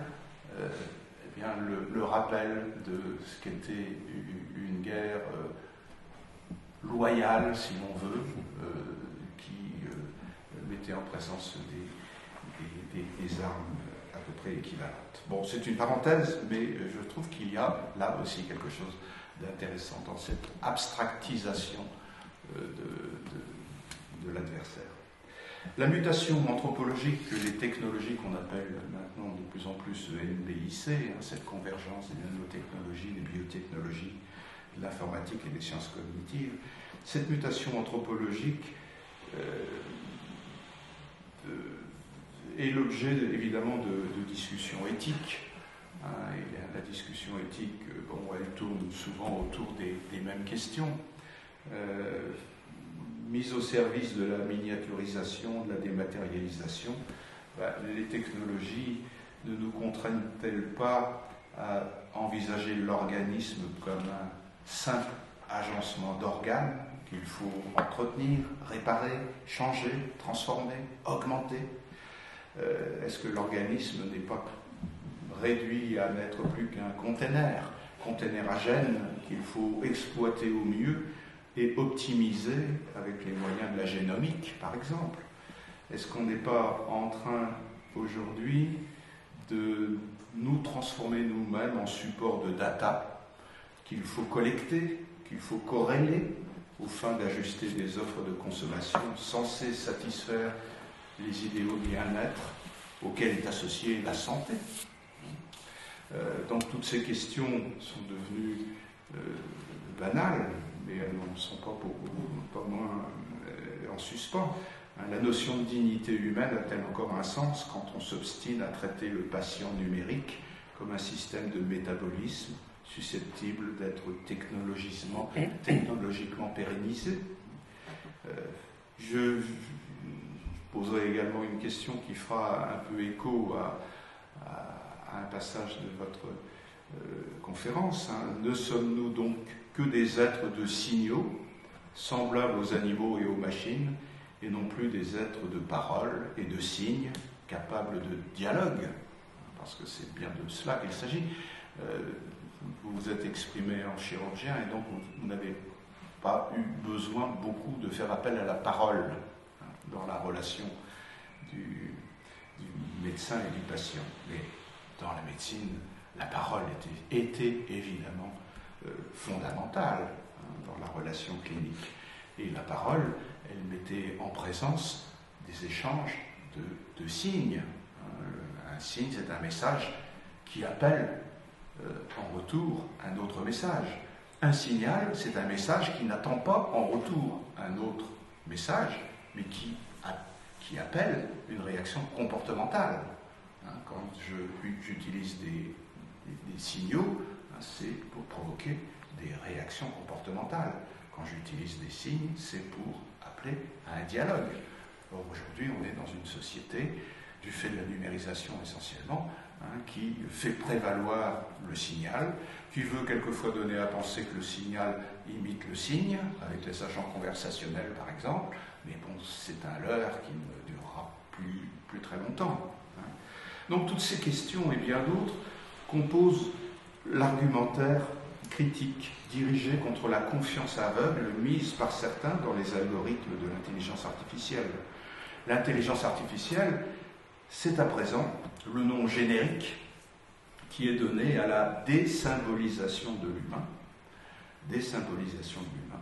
eh bien le rappel de ce qu'était une guerre loyale, si l'on veut, qui mettait en présence des armes à peu près équivalentes. Bon, c'est une parenthèse, mais je trouve qu'il y a là aussi quelque chose d'intéressant dans cette abstractisation de l'adversaire. La mutation anthropologique que les technologies qu'on appelle maintenant de plus en plus NBIC, cette convergence des nanotechnologies, des biotechnologies, de l'informatique et des sciences cognitives, cette mutation anthropologique est l'objet évidemment de discussions éthiques Et la discussion éthique, elle tourne souvent autour des mêmes questions. Mise au service de la miniaturisation, de la dématérialisation, les technologies ne nous contraignent-elles pas à envisager l'organisme comme un simple agencement d'organes qu'il faut entretenir, réparer, changer, transformer, augmenter? Est-ce que l'organisme n'est pas réduit à n'être plus qu'un container à gènes qu'il faut exploiter au mieux et optimiser avec les moyens de la génomique, par exemple? Est-ce qu'on n'est pas en train aujourd'hui de nous transformer nous-mêmes en support de data qu'il faut collecter, qu'il faut corréler aux fins d'ajuster des offres de consommation censées satisfaire les idéaux de bien-être auxquels est associée la santé? Donc toutes ces questions sont devenues banales, mais elles n'en sont pas moins en suspens. La notion de dignité humaine a-t-elle encore un sens quand on s'obstine à traiter le patient numérique comme un système de métabolisme susceptible d'être technologiquement pérennisé? Je poserai également une question qui fera un peu écho à un passage de votre conférence. Ne sommes-nous donc que des êtres de signaux, semblables aux animaux et aux machines, et non plus des êtres de parole et de signes, capables de dialogue? Parce que c'est bien de cela qu'il s'agit. Vous vous êtes exprimé en chirurgien, et donc vous n'avez pas eu besoin beaucoup de faire appel à la parole dans la relation du médecin et du patient. Mais dans la médecine, la parole était évidemment fondamentale dans la relation clinique. Et la parole, elle mettait en présence des échanges de signes. Un signe, c'est un message qui appelle en retour un autre message. Un signal, c'est un message qui n'attend pas en retour un autre message, mais qui appelle une réaction comportementale. Quand j'utilise des signaux, c'est pour provoquer des réactions comportementales. Quand j'utilise des signes, c'est pour appeler à un dialogue. Or, aujourd'hui, on est dans une société, du fait de la numérisation essentiellement, qui fait prévaloir le signal, qui veut quelquefois donner à penser que le signal imite le signe, avec les agents conversationnels par exemple, mais bon, c'est un leurre qui ne durera plus très longtemps. Donc toutes ces questions et bien d'autres composent l'argumentaire critique dirigé contre la confiance aveugle mise par certains dans les algorithmes de l'intelligence artificielle. L'intelligence artificielle, c'est à présent le nom générique qui est donné à la désymbolisation de l'humain. Désymbolisation de l'humain.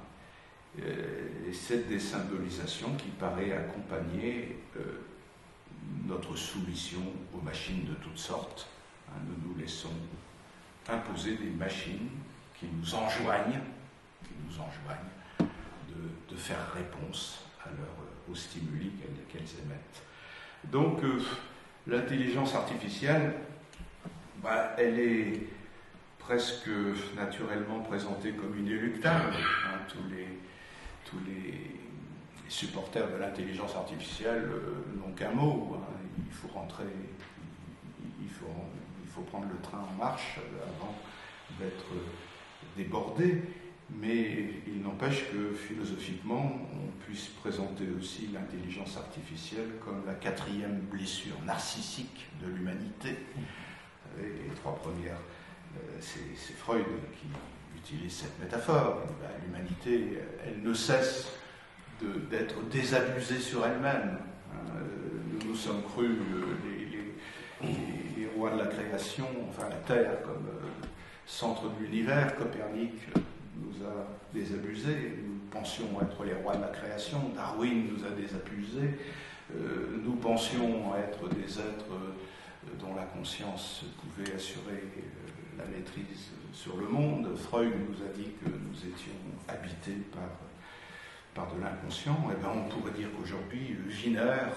Et cette désymbolisation qui paraît accompagner notre soumission aux machines de toutes sortes. Nous nous laissons imposer des machines qui nous enjoignent de faire réponse aux stimuli qu'elles émettent. Donc, l'intelligence artificielle, elle est presque naturellement présentée comme inéluctable. Tous les supporters de l'intelligence artificielle n'ont qu'un mot. Il faut rentrer, il faut prendre le train en marche avant d'être débordé. Mais il n'empêche que philosophiquement, on puisse présenter aussi l'intelligence artificielle comme la 4e blessure narcissique de l'humanité. Les 3 premières, c'est Freud qui utilise cette métaphore. L'humanité, elle ne cesse d'être désabusée sur elle-même. Nous nous sommes crus les rois de la création, enfin la Terre comme centre de l'univers. Copernic nous a désabusés, nous pensions être les rois de la création, Darwin nous a désabusés, nous pensions être des êtres dont la conscience pouvait assurer la maîtrise sur le monde. Freud nous a dit que nous étions habités par de l'inconscient. Et bien, on pourrait dire qu'aujourd'hui, Wiener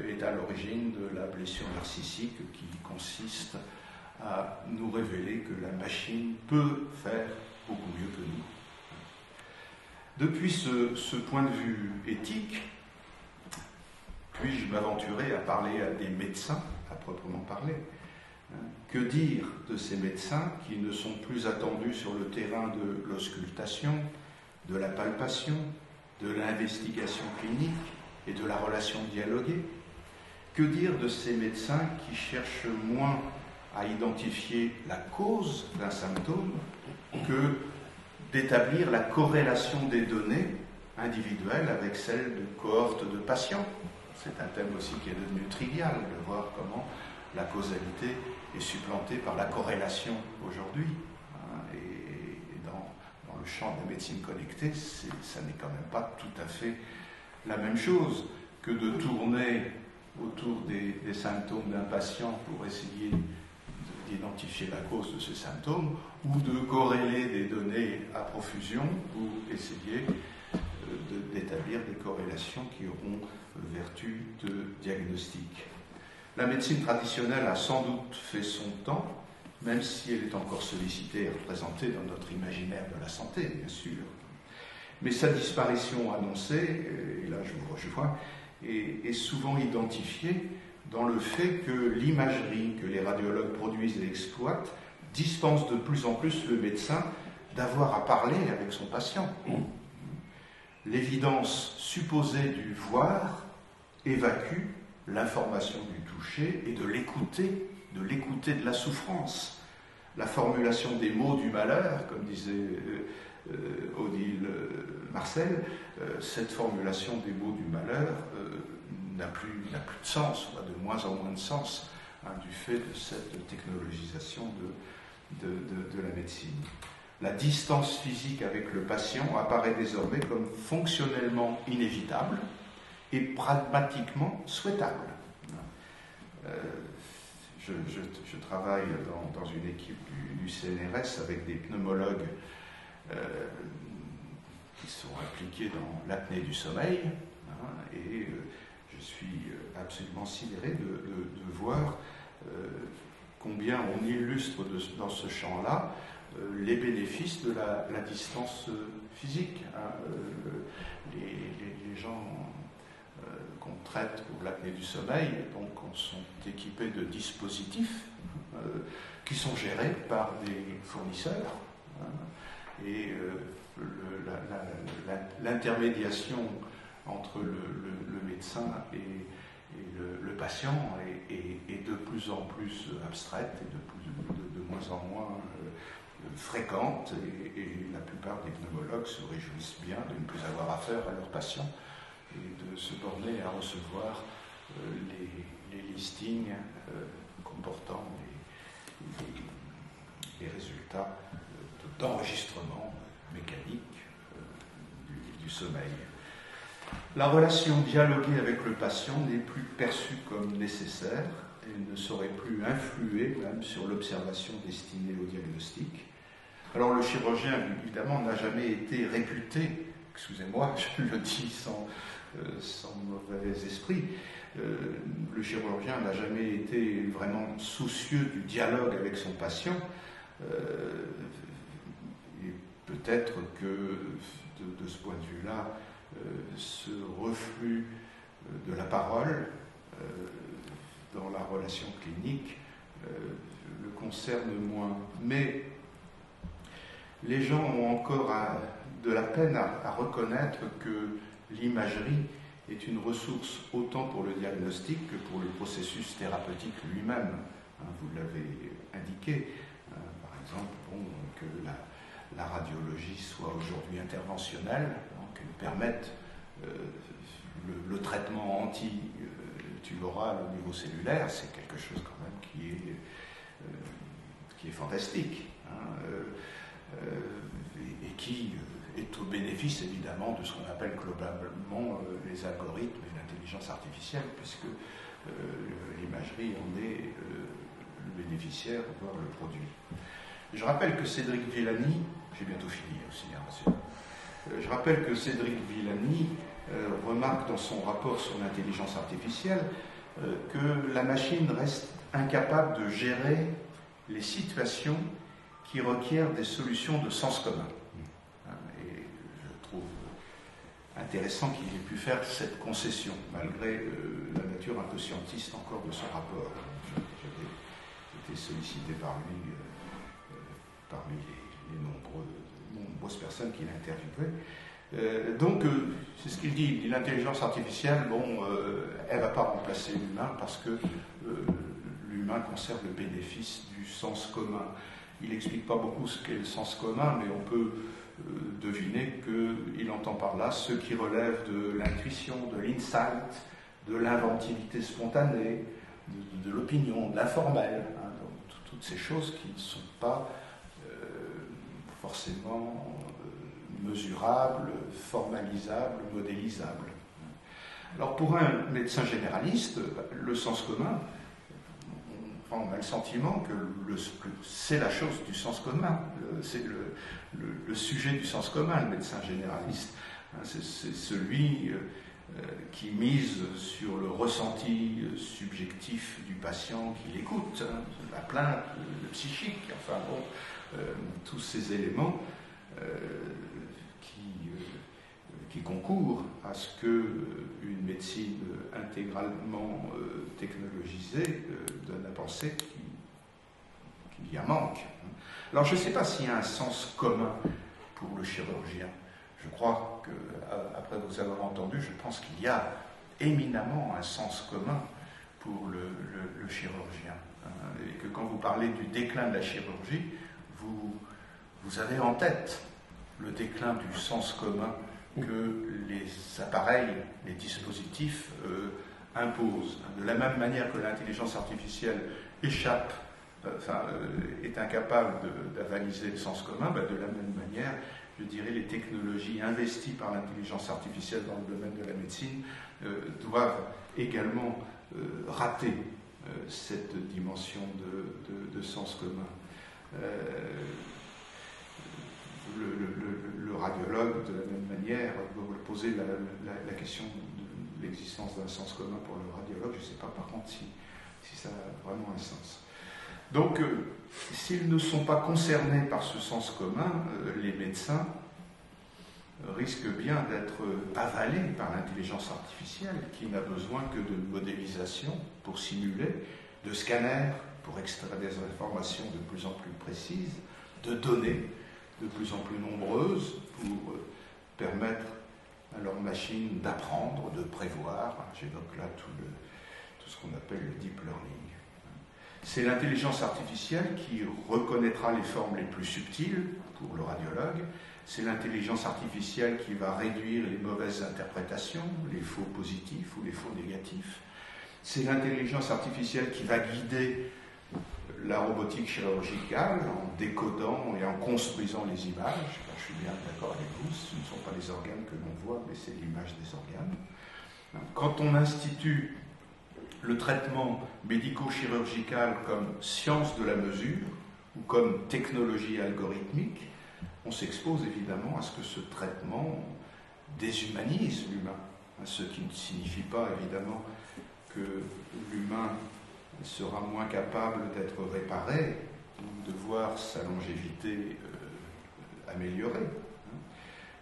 est à l'origine de la blessure narcissique qui consiste à nous révéler que la machine peut faire beaucoup mieux que nous. Depuis ce point de vue éthique, puis-je m'aventurer à parler à des médecins, à proprement parler. Que dire de ces médecins qui ne sont plus attendus sur le terrain de l'auscultation, de la palpation, de l'investigation clinique et de la relation dialoguée? Que dire de ces médecins qui cherchent moins à identifier la cause d'un symptôme que d'établir la corrélation des données individuelles avec celles de cohortes de patients? C'est un thème aussi qui est devenu trivial, de voir comment la causalité est supplantée par la corrélation aujourd'hui. Et dans le champ de la médecine connectée, ça n'est quand même pas tout à fait la même chose que de tourner autour des symptômes d'un patient pour essayer d'identifier la cause de ces symptômes, ou de corréler des données à profusion pour essayer d'établir des corrélations qui auront vertu de diagnostic. La médecine traditionnelle a sans doute fait son temps, même si elle est encore sollicitée et représentée dans notre imaginaire de la santé, bien sûr. Mais sa disparition annoncée, et là je vous rejoins, est souvent identifiée dans le fait que l'imagerie que les radiologues produisent et exploitent dispense de plus en plus le médecin d'avoir à parler avec son patient. L'évidence supposée du voir évacue l'information du toucher et de l'écouter de la souffrance. La formulation des mots du malheur, comme disait Odile Marcel, cette formulation des mots du malheur n'a plus de sens, ou a de moins en moins de sens, du fait de cette technologisation de la médecine. La distance physique avec le patient apparaît désormais comme fonctionnellement inévitable et pragmatiquement souhaitable. Je travaille dans une équipe du CNRS avec des pneumologues qui sont impliqués dans l'apnée du sommeil, et je suis absolument sidéré de voir combien on illustre dans ce champ-là les bénéfices de la distance physique. Les gens qu'on traite pour l'apnée du sommeil donc, sont équipés de dispositifs qui sont gérés par des fournisseurs. Et l'intermédiation entre le médecin et le patient est de plus en plus abstraite et de moins en moins fréquente, et la plupart des pneumologues se réjouissent bien de ne plus avoir affaire à leurs patients et de se borner à recevoir les listings comportant les résultats d'enregistrement mécanique du sommeil. La relation dialoguée avec le patient n'est plus perçue comme nécessaire et ne saurait plus influer même sur l'observation destinée au diagnostic. Alors le chirurgien, évidemment, n'a jamais été réputé, excusez-moi, je le dis sans mauvais esprit, le chirurgien n'a jamais été vraiment soucieux du dialogue avec son patient. Et peut-être que de ce point de vue-là, ce reflux de la parole dans la relation clinique le concerne moins. Mais les gens ont encore de la peine à reconnaître que l'imagerie est une ressource autant pour le diagnostic que pour le processus thérapeutique lui-même. Vous l'avez indiqué, par exemple, que la radiologie soit aujourd'hui interventionnelle, qu'elle permette le traitement anti-tumoral au niveau cellulaire, c'est quelque chose quand même qui est fantastique, et qui est au bénéfice évidemment de ce qu'on appelle globalement les algorithmes et l'intelligence artificielle, puisque l'imagerie en est le bénéficiaire, voire le produit. Je rappelle que Cédric Villani, j'ai bientôt fini aussi, monsieur. Je rappelle que Cédric Villani remarque dans son rapport sur l'intelligence artificielle que la machine reste incapable de gérer les situations qui requièrent des solutions de sens commun. Et je trouve intéressant qu'il ait pu faire cette concession, malgré la nature un peu scientiste encore de son rapport. J'avais été sollicité par lui parmi les nombreuses personnes qu'il interviewait. Donc, c'est ce qu'il dit, l'intelligence artificielle, elle ne va pas remplacer l'humain parce que l'humain conserve le bénéfice du sens commun. Il n'explique pas beaucoup ce qu'est le sens commun, mais on peut deviner qu'il entend par là ce qui relève de l'intuition, de l'insight, de l'inventivité spontanée, de l'opinion, de l'informel, hein, donc toutes ces choses qui ne sont pas forcément mesurables, formalisables, modélisables. Alors pour un médecin généraliste, le sens commun, on a le sentiment que c'est la chose du sens commun, c'est le sujet du sens commun, le médecin généraliste. C'est celui qui mise sur le ressenti subjectif du patient qui l'écoute, la plainte, le psychique, enfin bon, tous ces éléments qui concourent à ce qu'une médecine intégralement technologisée donne à penser qu'il y a manque. Alors je ne sais pas s'il y a un sens commun pour le chirurgien. Je crois qu'après vous avoir entendu, je pense qu'il y a éminemment un sens commun pour le chirurgien. Et que quand vous parlez du déclin de la chirurgie, vous avez en tête le déclin du sens commun que les appareils, les dispositifs imposent. De la même manière que l'intelligence artificielle échappe, est incapable d'avaliser le sens commun, de la même manière, je dirais, les technologies investies par l'intelligence artificielle dans le domaine de la médecine doivent également rater cette dimension de sens commun. Le radiologue, de la même manière, doit poser la question de l'existence d'un sens commun pour le radiologue. Je ne sais pas par contre si ça a vraiment un sens. Donc, s'ils ne sont pas concernés par ce sens commun, les médecins risquent bien d'être avalés par l'intelligence artificielle qui n'a besoin que de modélisation pour simuler, de scanners pour extraire des informations de plus en plus précises, de données de plus en plus nombreuses pour permettre à leur machine d'apprendre, de prévoir. J'évoque là tout ce qu'on appelle le deep learning. C'est l'intelligence artificielle qui reconnaîtra les formes les plus subtiles pour le radiologue. C'est l'intelligence artificielle qui va réduire les mauvaises interprétations, les faux positifs ou les faux négatifs. C'est l'intelligence artificielle qui va guider la robotique chirurgicale en décodant et en construisant les images. Je suis bien d'accord avec vous, ce ne sont pas les organes que l'on voit, mais c'est l'image des organes. Quand on institue le traitement médico-chirurgical comme science de la mesure ou comme technologie algorithmique, on s'expose évidemment à ce que ce traitement déshumanise l'humain, ce qui ne signifie pas évidemment que l'humain sera moins capable d'être réparé ou de voir sa longévité améliorée.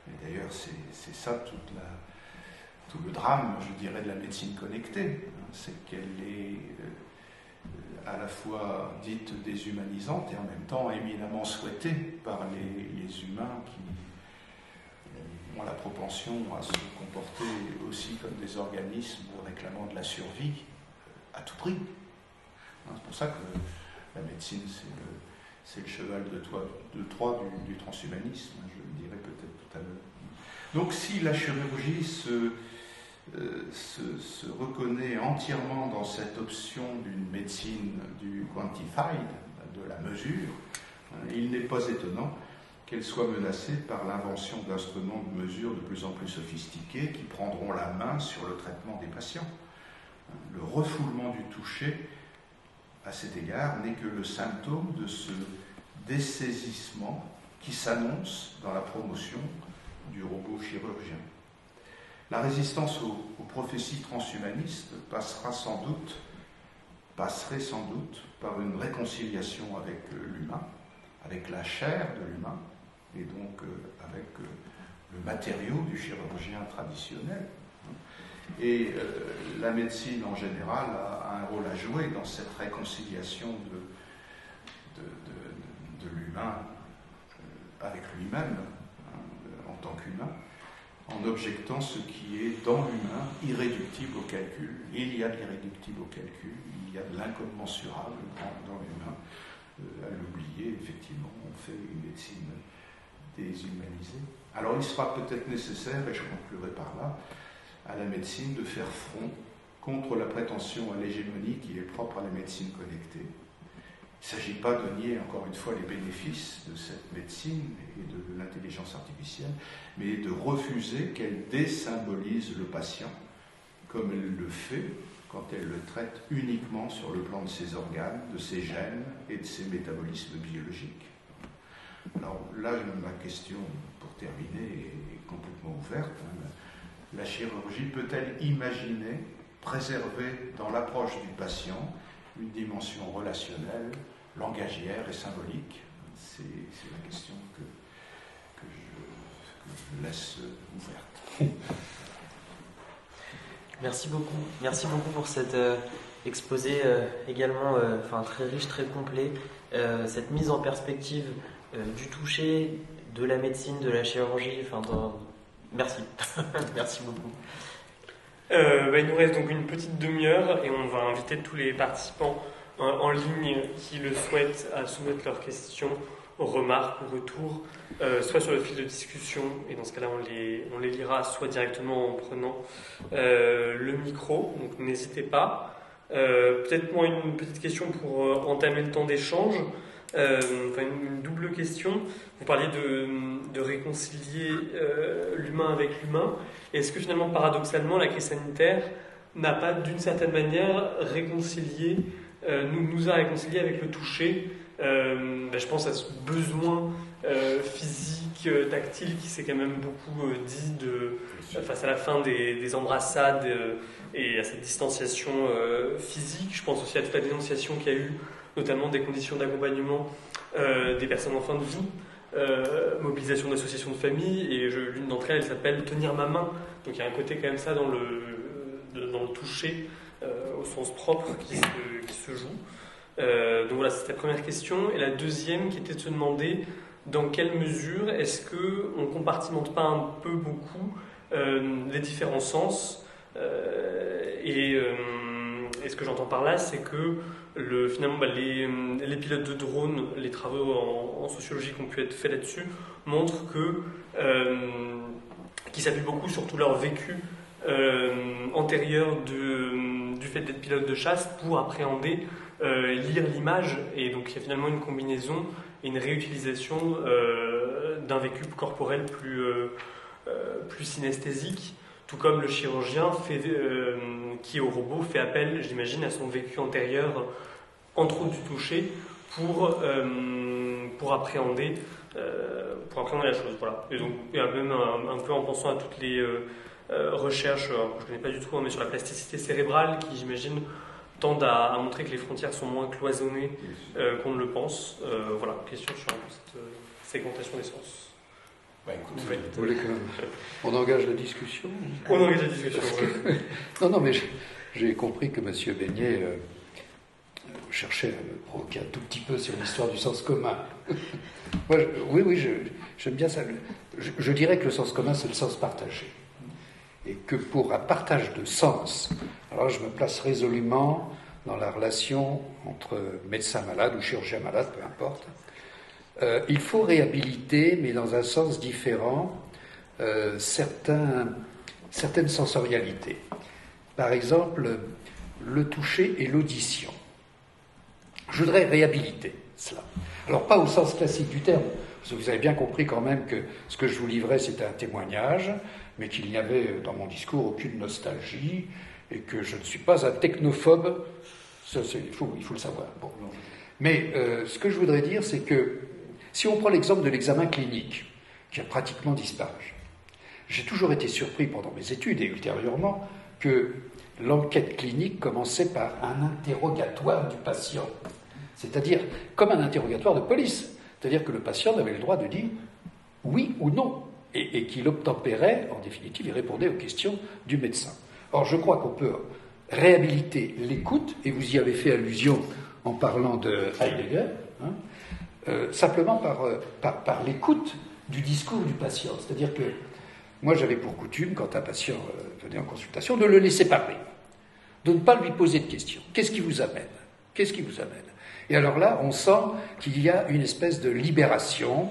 Et d'ailleurs, c'est ça tout le drame, je dirais, de la médecine connectée. C'est qu'elle est à la fois dite déshumanisante et en même temps éminemment souhaitée par les humains qui ont la propension à se comporter aussi comme des organismes réclamant de la survie à tout prix. C'est pour ça que la médecine, c'est le cheval de Troie du transhumanisme, je le dirai peut-être tout à l'heure. Donc si la chirurgie se reconnaît entièrement dans cette option d'une médecine du quantified, de la mesure, il n'est pas étonnant qu'elle soit menacée par l'invention d'instruments de mesure de plus en plus sophistiqués qui prendront la main sur le traitement des patients. Le refoulement du toucher à cet égard n'est que le symptôme de ce dessaisissement qui s'annonce dans la promotion du robot chirurgien. La résistance aux prophéties transhumanistes passera sans doute passerait sans doute par une réconciliation avec l'humain, avec la chair de l'humain, et donc avec le matériau du chirurgien traditionnel. Et la médecine en général a un rôle à jouer dans cette réconciliation de l'humain avec lui-même, en tant qu'humain, en objectant ce qui est dans l'humain irréductible au calcul. Il y a de l'irréductible au calcul, il y a de l'incommensurable dans l'humain. À l'oublier, effectivement, on fait une médecine déshumanisée. Alors il sera peut-être nécessaire, et je conclurai par là, à la médecine de faire front contre la prétention à l'hégémonie qui est propre à la médecine connectée. Il ne s'agit pas de nier, encore une fois, les bénéfices de cette médecine et de l'intelligence artificielle, mais de refuser qu'elle désymbolise le patient, comme elle le fait quand elle le traite uniquement sur le plan de ses organes, de ses gènes et de ses métabolismes biologiques. Alors là, ma question, pour terminer, est complètement ouverte. La chirurgie peut-elle imaginer, préserver dans l'approche du patient une dimension relationnelle, langagière et symbolique? C'est la question que je laisse ouverte. Merci beaucoup. Merci beaucoup pour cet exposé également très riche, très complet. Cette mise en perspective du toucher, de la médecine, de la chirurgie. Merci. Merci beaucoup. Il nous reste donc une petite demi-heure et on va inviter tous les participants en ligne qui le souhaitent à soumettre leurs questions, remarques ou retours, soit sur le fil de discussion, et dans ce cas-là on les lira, soit directement en prenant le micro, donc n'hésitez pas. Peut-être moi une petite question pour entamer le temps d'échange, une double question. Vous parliez de réconcilier l'humain avec l'humain. Est-ce que finalement, paradoxalement, la crise sanitaire n'a pas d'une certaine manière réconcilié, nous a réconcilié avec le toucher? Je pense à ce besoin physique, tactile qui s'est quand même beaucoup dit face à la fin des embrassades et à cette distanciation physique. Je pense aussi à toute la dénonciation qu'il y a eu, notamment des conditions d'accompagnement des personnes en fin de vie, mobilisation d'associations de famille, et l'une d'entre elles s'appelle « Tenir ma main ». Donc il y a un côté quand même ça dans le toucher, au sens propre, qui se joue. Donc voilà, c'était la première question. Et la deuxième qui était de se demander dans quelle mesure est-ce qu'on ne compartimente pas un peu beaucoup les différents sens, et ce que j'entends par là, c'est que finalement les pilotes de drones, les travaux en sociologie qui ont pu être faits là-dessus montrent qu'ils s'appuient beaucoup sur tout leur vécu antérieur du fait d'être pilote de chasse pour appréhender, lire l'image, et donc il y a finalement une combinaison et une réutilisation d'un vécu corporel plus synesthésique, tout comme le chirurgien qui au robot fait appel, j'imagine, à son vécu antérieur, entre autres du toucher, pour appréhender la chose. Voilà. Et donc, même un peu en pensant à toutes les recherches, que je ne connais pas du tout, mais sur la plasticité cérébrale, qui, j'imagine, tendent à montrer que les frontières sont moins cloisonnées qu'on ne le pense. Voilà, question sur cette segmentation des sens. Vous voulez qu'on engage la discussion? On engage la discussion. Non, mais j'ai compris que M. Beignet cherchait à me provoquer un tout petit peu sur l'histoire du sens commun. Moi, j'aime bien ça. Je dirais que le sens commun, c'est le sens partagé. Et que pour un partage de sens, alors je me place résolument dans la relation entre médecin malade ou chirurgien malade, peu importe. Il faut réhabiliter, mais dans un sens différent, certaines sensorialités. Par exemple, le toucher et l'audition. Je voudrais réhabiliter cela. Alors, pas au sens classique du terme, parce que vous avez bien compris quand même que ce que je vous livrais, c'était un témoignage, mais qu'il n'y avait dans mon discours aucune nostalgie, et que je ne suis pas un technophobe. Ça, il faut le savoir. Bon. Mais ce que je voudrais dire, c'est que si on prend l'exemple de l'examen clinique, qui a pratiquement disparu, j'ai toujours été surpris pendant mes études et ultérieurement que l'enquête clinique commençait par un interrogatoire du patient, c'est-à-dire comme un interrogatoire de police, c'est-à-dire que le patient avait le droit de dire oui ou non, et qu'il obtempérait, en définitive, il répondait aux questions du médecin. Or, je crois qu'on peut réhabiliter l'écoute, et vous y avez fait allusion en parlant de Heidegger, simplement par l'écoute du discours du patient. C'est-à-dire que moi, j'avais pour coutume, quand un patient venait en consultation, de le laisser parler, de ne pas lui poser de questions. Qu'est-ce qui vous amène ? Qu'est-ce qui vous amène ? Et alors là, on sent qu'il y a une espèce de libération.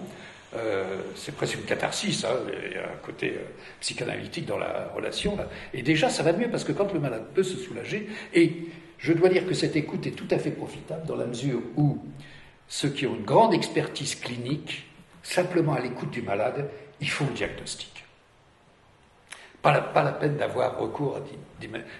C'est presque une catharsis, hein, il y a un côté psychanalytique dans la relation. Là. Et déjà, ça va mieux parce que quand le malade peut se soulager, et je dois dire que cette écoute est tout à fait profitable dans la mesure où ceux qui ont une grande expertise clinique, simplement à l'écoute du malade, ils font le diagnostic. Pas la peine d'avoir recours à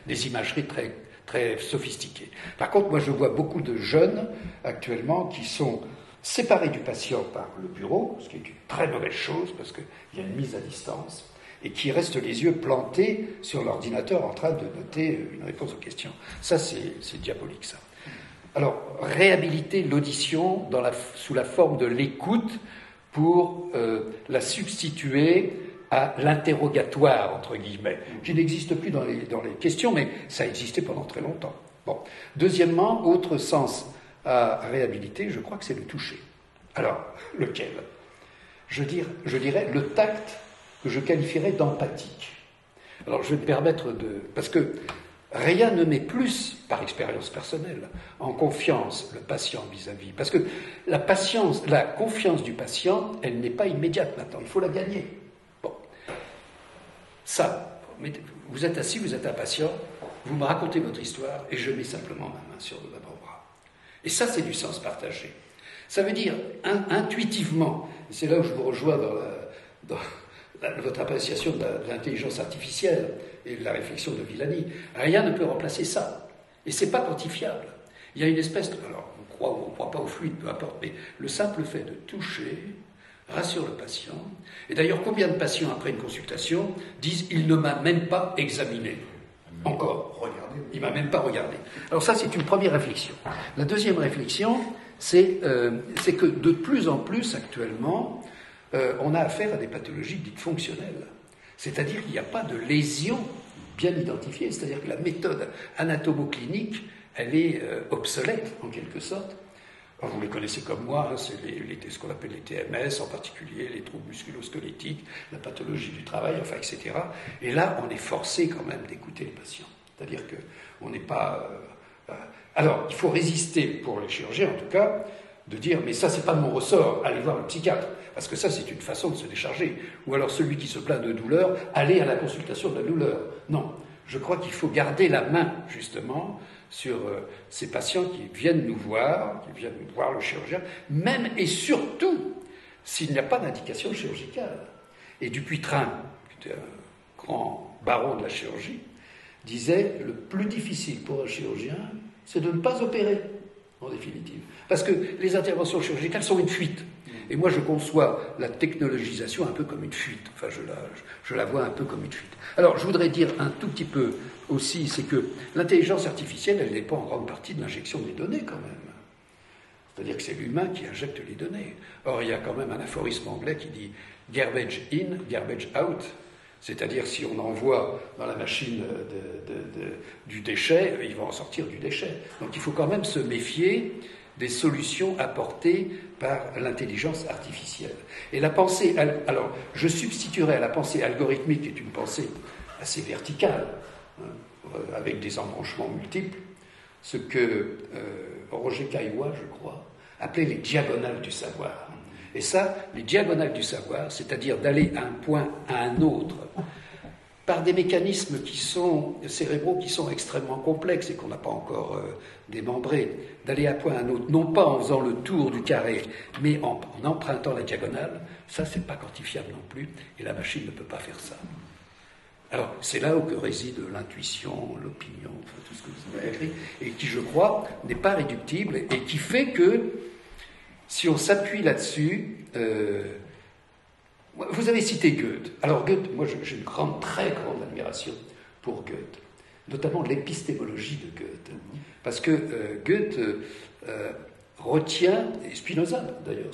des imageries très, très sophistiquées. Par contre, moi, je vois beaucoup de jeunes actuellement qui sont séparés du patient par le bureau, ce qui est une très mauvaise chose parce qu'il y a une mise à distance, et qui restent les yeux plantés sur l'ordinateur en train de noter une réponse aux questions. Ça, c'est diabolique, ça. Alors, réhabiliter l'audition sous la forme de l'écoute pour la substituer à l'interrogatoire, entre guillemets, qui n'existe plus dans les questions, mais ça a existé pendant très longtemps. Bon. Deuxièmement, autre sens à réhabiliter, je crois que c'est le toucher. Alors, lequel ? Je dirais le tact que je qualifierais d'empathique. Alors, je vais me permettre parce que rien ne met plus, par expérience personnelle, en confiance le patient vis-à-vis. Parce que la confiance du patient, elle n'est pas immédiate maintenant, il faut la gagner. Bon. Ça, vous êtes assis, vous êtes un patient, vous me racontez votre histoire, et je mets simplement ma main sur le bras. Et ça, c'est du sens partagé. Ça veut dire, intuitivement, et c'est là où je vous rejoins dans votre appréciation de l'intelligence artificielle et de la réflexion de Villani, rien ne peut remplacer ça. Et c'est pas quantifiable. Il y a une espèce de... Alors, on croit ou on ne croit pas au fluide, peu importe, mais le simple fait de toucher rassure le patient. Et d'ailleurs, combien de patients, après une consultation, disent « il ne m'a même pas examiné ». Encore. Il ne m'a même pas regardé. Alors ça, c'est une première réflexion. La deuxième réflexion, c'est que de plus en plus, actuellement, on a affaire à des pathologies dites fonctionnelles. C'est-à-dire qu'il n'y a pas de lésion bien identifiée. C'est-à-dire que la méthode anatomoclinique, elle est obsolète, en quelque sorte. Alors, vous les connaissez comme moi, hein, c'est ce qu'on appelle les TMS, en particulier les troubles musculo-squelettiques, la pathologie du travail, enfin, etc. Et là, on est forcé quand même d'écouter le patient. C'est-à-dire qu'on n'est pas... Alors, il faut résister, pour les chirurgiens en tout cas, de dire « mais ça, c'est pas de mon ressort, allez voir le psychiatre ». Parce que ça, c'est une façon de se décharger. Ou alors, celui qui se plaint de douleur, allez à la consultation de la douleur. Non, je crois qu'il faut garder la main, justement, sur ces patients qui viennent nous voir le chirurgien, même et surtout s'il n'y a pas d'indication chirurgicale. Et Dupuytren, qui était un grand baron de la chirurgie, disait « le plus difficile pour un chirurgien, c'est de ne pas opérer, en définitive. Parce que les interventions chirurgicales sont une fuite. Et moi, je conçois la technologisation un peu comme une fuite. Enfin, je la vois un peu comme une fuite. Alors, je voudrais dire un tout petit peu aussi, c'est que l'intelligence artificielle, elle dépend en grande partie de l'injection des données, quand même. C'est-à-dire que c'est l'humain qui injecte les données. Or, il y a quand même un aphorisme anglais qui dit « garbage in, garbage out ». C'est-à-dire, si on envoie dans la machine du déchet, il va en sortir du déchet. Donc, il faut quand même se méfier des solutions apportées par l'intelligence artificielle. Et la pensée... Alors, je substituerai à la pensée algorithmique, qui est une pensée assez verticale, hein, avec des embranchements multiples, ce que Roger Caillois, je crois, appelait les diagonales du savoir. Et ça, les diagonales du savoir, c'est-à-dire d'aller d'un point à un autre, par des mécanismes qui sont cérébraux, qui sont extrêmement complexes et qu'on n'a pas encore démembrés, d'aller d'un point à un autre, non pas en faisant le tour du carré, mais en empruntant la diagonale, ça, c'est pas quantifiable non plus, et la machine ne peut pas faire ça. Alors, c'est là où réside l'intuition, l'opinion, enfin, tout ce que vous avez écrit, et qui, je crois, n'est pas réductible, et qui fait que, si on s'appuie là-dessus, vous avez cité Goethe. Alors Goethe, moi j'ai une très grande admiration pour Goethe. notamment l'épistémologie de Goethe. Parce que Goethe retient, et Spinoza d'ailleurs,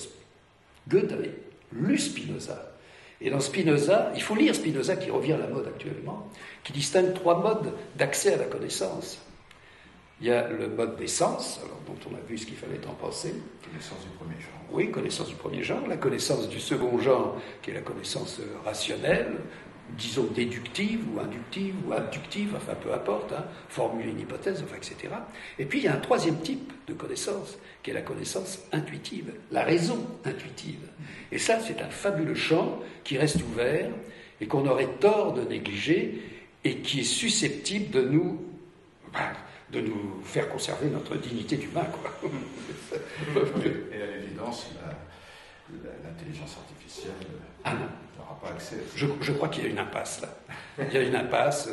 Goethe avait lu Spinoza. Et dans Spinoza, il faut lire Spinoza qui revient à la mode actuellement, qui distingue 3 modes d'accès à la connaissance. Il y a le mode des sens, alors, dont on a vu ce qu'il fallait en penser. Connaissance du premier genre. Oui, connaissance du premier genre. La connaissance du second genre, qui est la connaissance rationnelle, disons déductive ou inductive, enfin peu importe, hein, formuler une hypothèse, enfin, etc. Et puis il y a un 3e type de connaissance, qui est la connaissance intuitive, la raison intuitive. Et ça, c'est un fabuleux champ qui reste ouvert et qu'on aurait tort de négliger et qui est susceptible de nous faire conserver notre dignité d'humain, quoi. Et à l'évidence, l'intelligence artificielle n'aura pas accès à ça. Je crois qu'il y a une impasse, là. Il y a une impasse,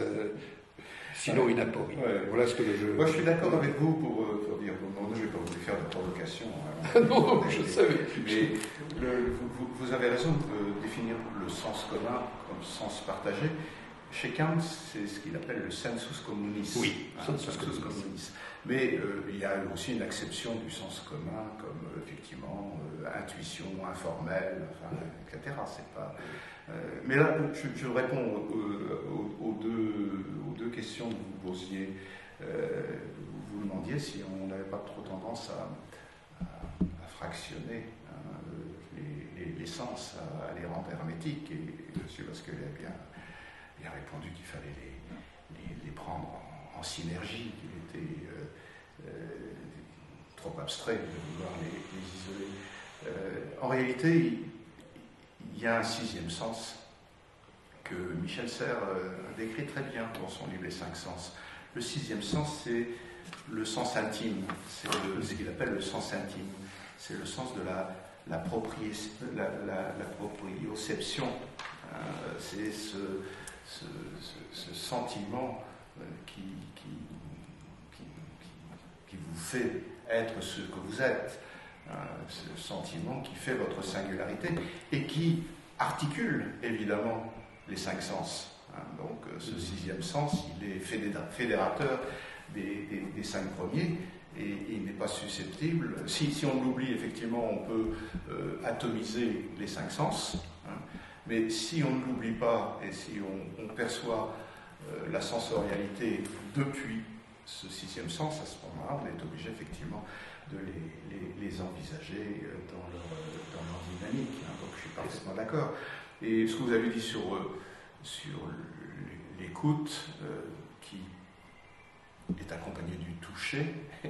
sinon une aporie. Ouais. Voilà ce que Moi, je suis d'accord avec vous pour dire, non, je ne vais pas vous faire de provocation. Hein. Non, je savais. Mais vous avez raison de définir le sens commun comme sens partagé. Chez Kant, c'est ce qu'il appelle le sensus communis. Oui, sensus communis. Mais il y a aussi une acception du sens commun comme effectivement intuition informelle, enfin, etc. C'est pas. Mais là, je réponds aux deux questions que vous posiez. Vous demandiez si on n'avait pas trop tendance à fractionner les sens, à les rendre hermétiques. Et M. Basquelet a bien répondu qu'il fallait les prendre en synergie, qu'il était trop abstrait de vouloir les isoler. En réalité, il y a un 6e sens que Michel Serres a décrit très bien dans son livre Les 5 sens. Le 6e sens, c'est le sens intime, c'est ce qu'il appelle le sens intime. C'est le sens de la proprioception. C'est ce sentiment qui vous fait être ce que vous êtes, ce sentiment qui fait votre singularité et qui articule évidemment les 5 sens. Donc ce 6e sens, il est fédérateur des 5 premiers et il n'est pas susceptible. Si on l'oublie, effectivement, on peut atomiser les 5 sens. Mais si on ne l'oublie pas et si on perçoit la sensorialité depuis ce 6e sens, à ce moment-là, on est obligé effectivement de les envisager dans leur dynamique. Donc je suis parfaitement d'accord. Et ce que vous avez dit sur l'écoute, qui est accompagnée du toucher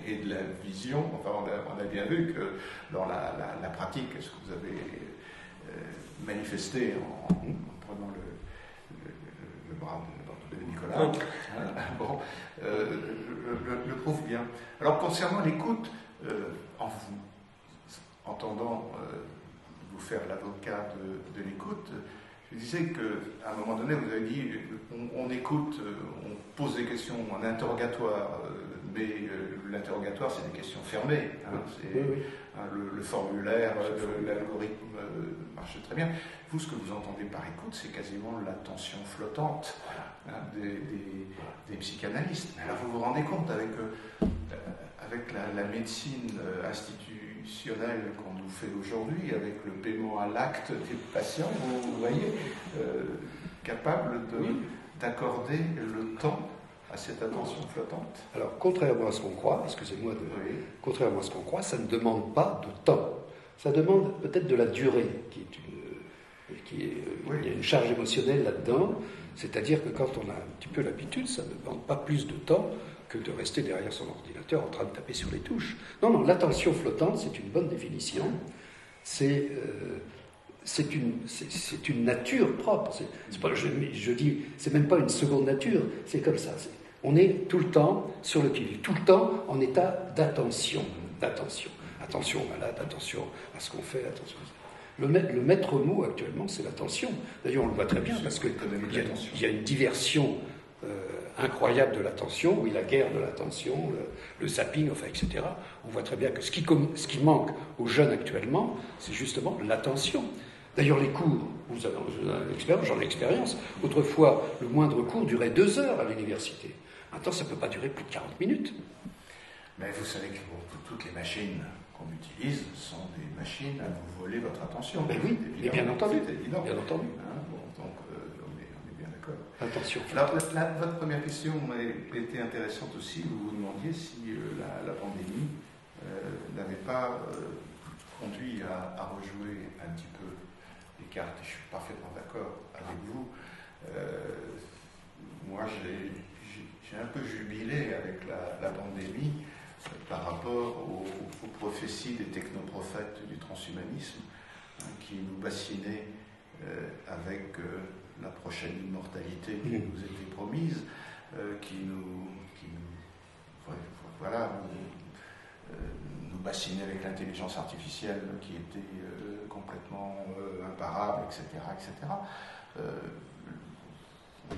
et de la vision, enfin on a bien vu que dans la pratique, ce que vous avez manifesté en prenant le bras de Nicolas, le prouve bien. Alors concernant l'écoute, en vous entendant vous faire l'avocat de l'écoute, je disais qu'à un moment donné, vous avez dit on écoute, on pose des questions en interrogatoire, mais l'interrogatoire, c'est des questions fermées. Le formulaire, l'algorithme marche très bien. Vous, ce que vous entendez par écoute, c'est quasiment l'attention flottante des psychanalystes. Mais alors, vous vous rendez compte, avec la médecine institutionnelle qu'on nous fait aujourd'hui, avec le paiement à l'acte des patients, vous voyez, capable d'accorder le temps à cette attention flottante. Alors, contrairement à ce qu'on croit, excusez-moi, contrairement à ce qu'on croit, ça ne demande pas de temps. Ça demande peut-être de la durée, il y a une charge émotionnelle là-dedans, c'est-à-dire que quand on a un petit peu l'habitude, ça ne demande pas plus de temps que de rester derrière son ordinateur en train de taper sur les touches. Non, l'attention flottante, c'est une bonne définition. C'est une nature propre. Je dis, c'est même pas une seconde nature, c'est comme ça. On est tout le temps sur le qui-vive, tout le temps en état d'attention. Attention au malade, attention à ce qu'on fait, attention à ça. Le maître mot actuellement, c'est l'attention. D'ailleurs, on le voit très bien parce qu'il y a une diversion incroyable de l'attention, oui, la guerre de l'attention, le zapping, enfin, etc. On voit très bien que ce qui manque aux jeunes actuellement, c'est justement l'attention. D'ailleurs, les cours, vous avez l'expérience, j'en ai l'expérience. Autrefois, le moindre cours durait 2 heures à l'université. Attends, ça ne peut pas durer plus de 40 minutes. Mais vous savez que toutes les machines qu'on utilise sont des machines à vous voler votre attention. Ben oui, et bien entendu. C'est évident. Bien entendu. Hein, bon, donc, on est bien d'accord. Attention. Alors, votre première question était intéressante aussi. Vous vous demandiez si la pandémie n'avait pas conduit à rejouer un petit peu les cartes. Je suis parfaitement d'accord avec vous. Moi, j'ai un peu jubilé avec la pandémie par rapport aux prophéties des technoprophètes du transhumanisme qui nous bassinaient avec la prochaine immortalité qui nous était promise, nous bassinaient avec l'intelligence artificielle qui était complètement imparable, etc. etc. On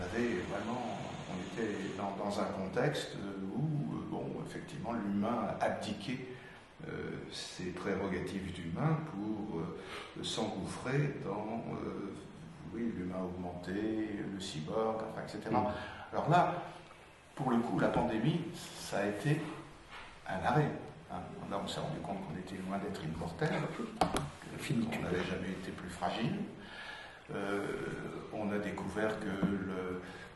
était dans un contexte où, effectivement, l'humain a abdiqué ses prérogatives d'humain pour s'engouffrer dans l'humain augmenté, le cyborg, etc. Alors là, pour le coup, la pandémie, ça a été un arrêt. Là, on s'est rendu compte qu'on était loin d'être immortel, qu'on n'avait jamais été plus fragile. On a découvert que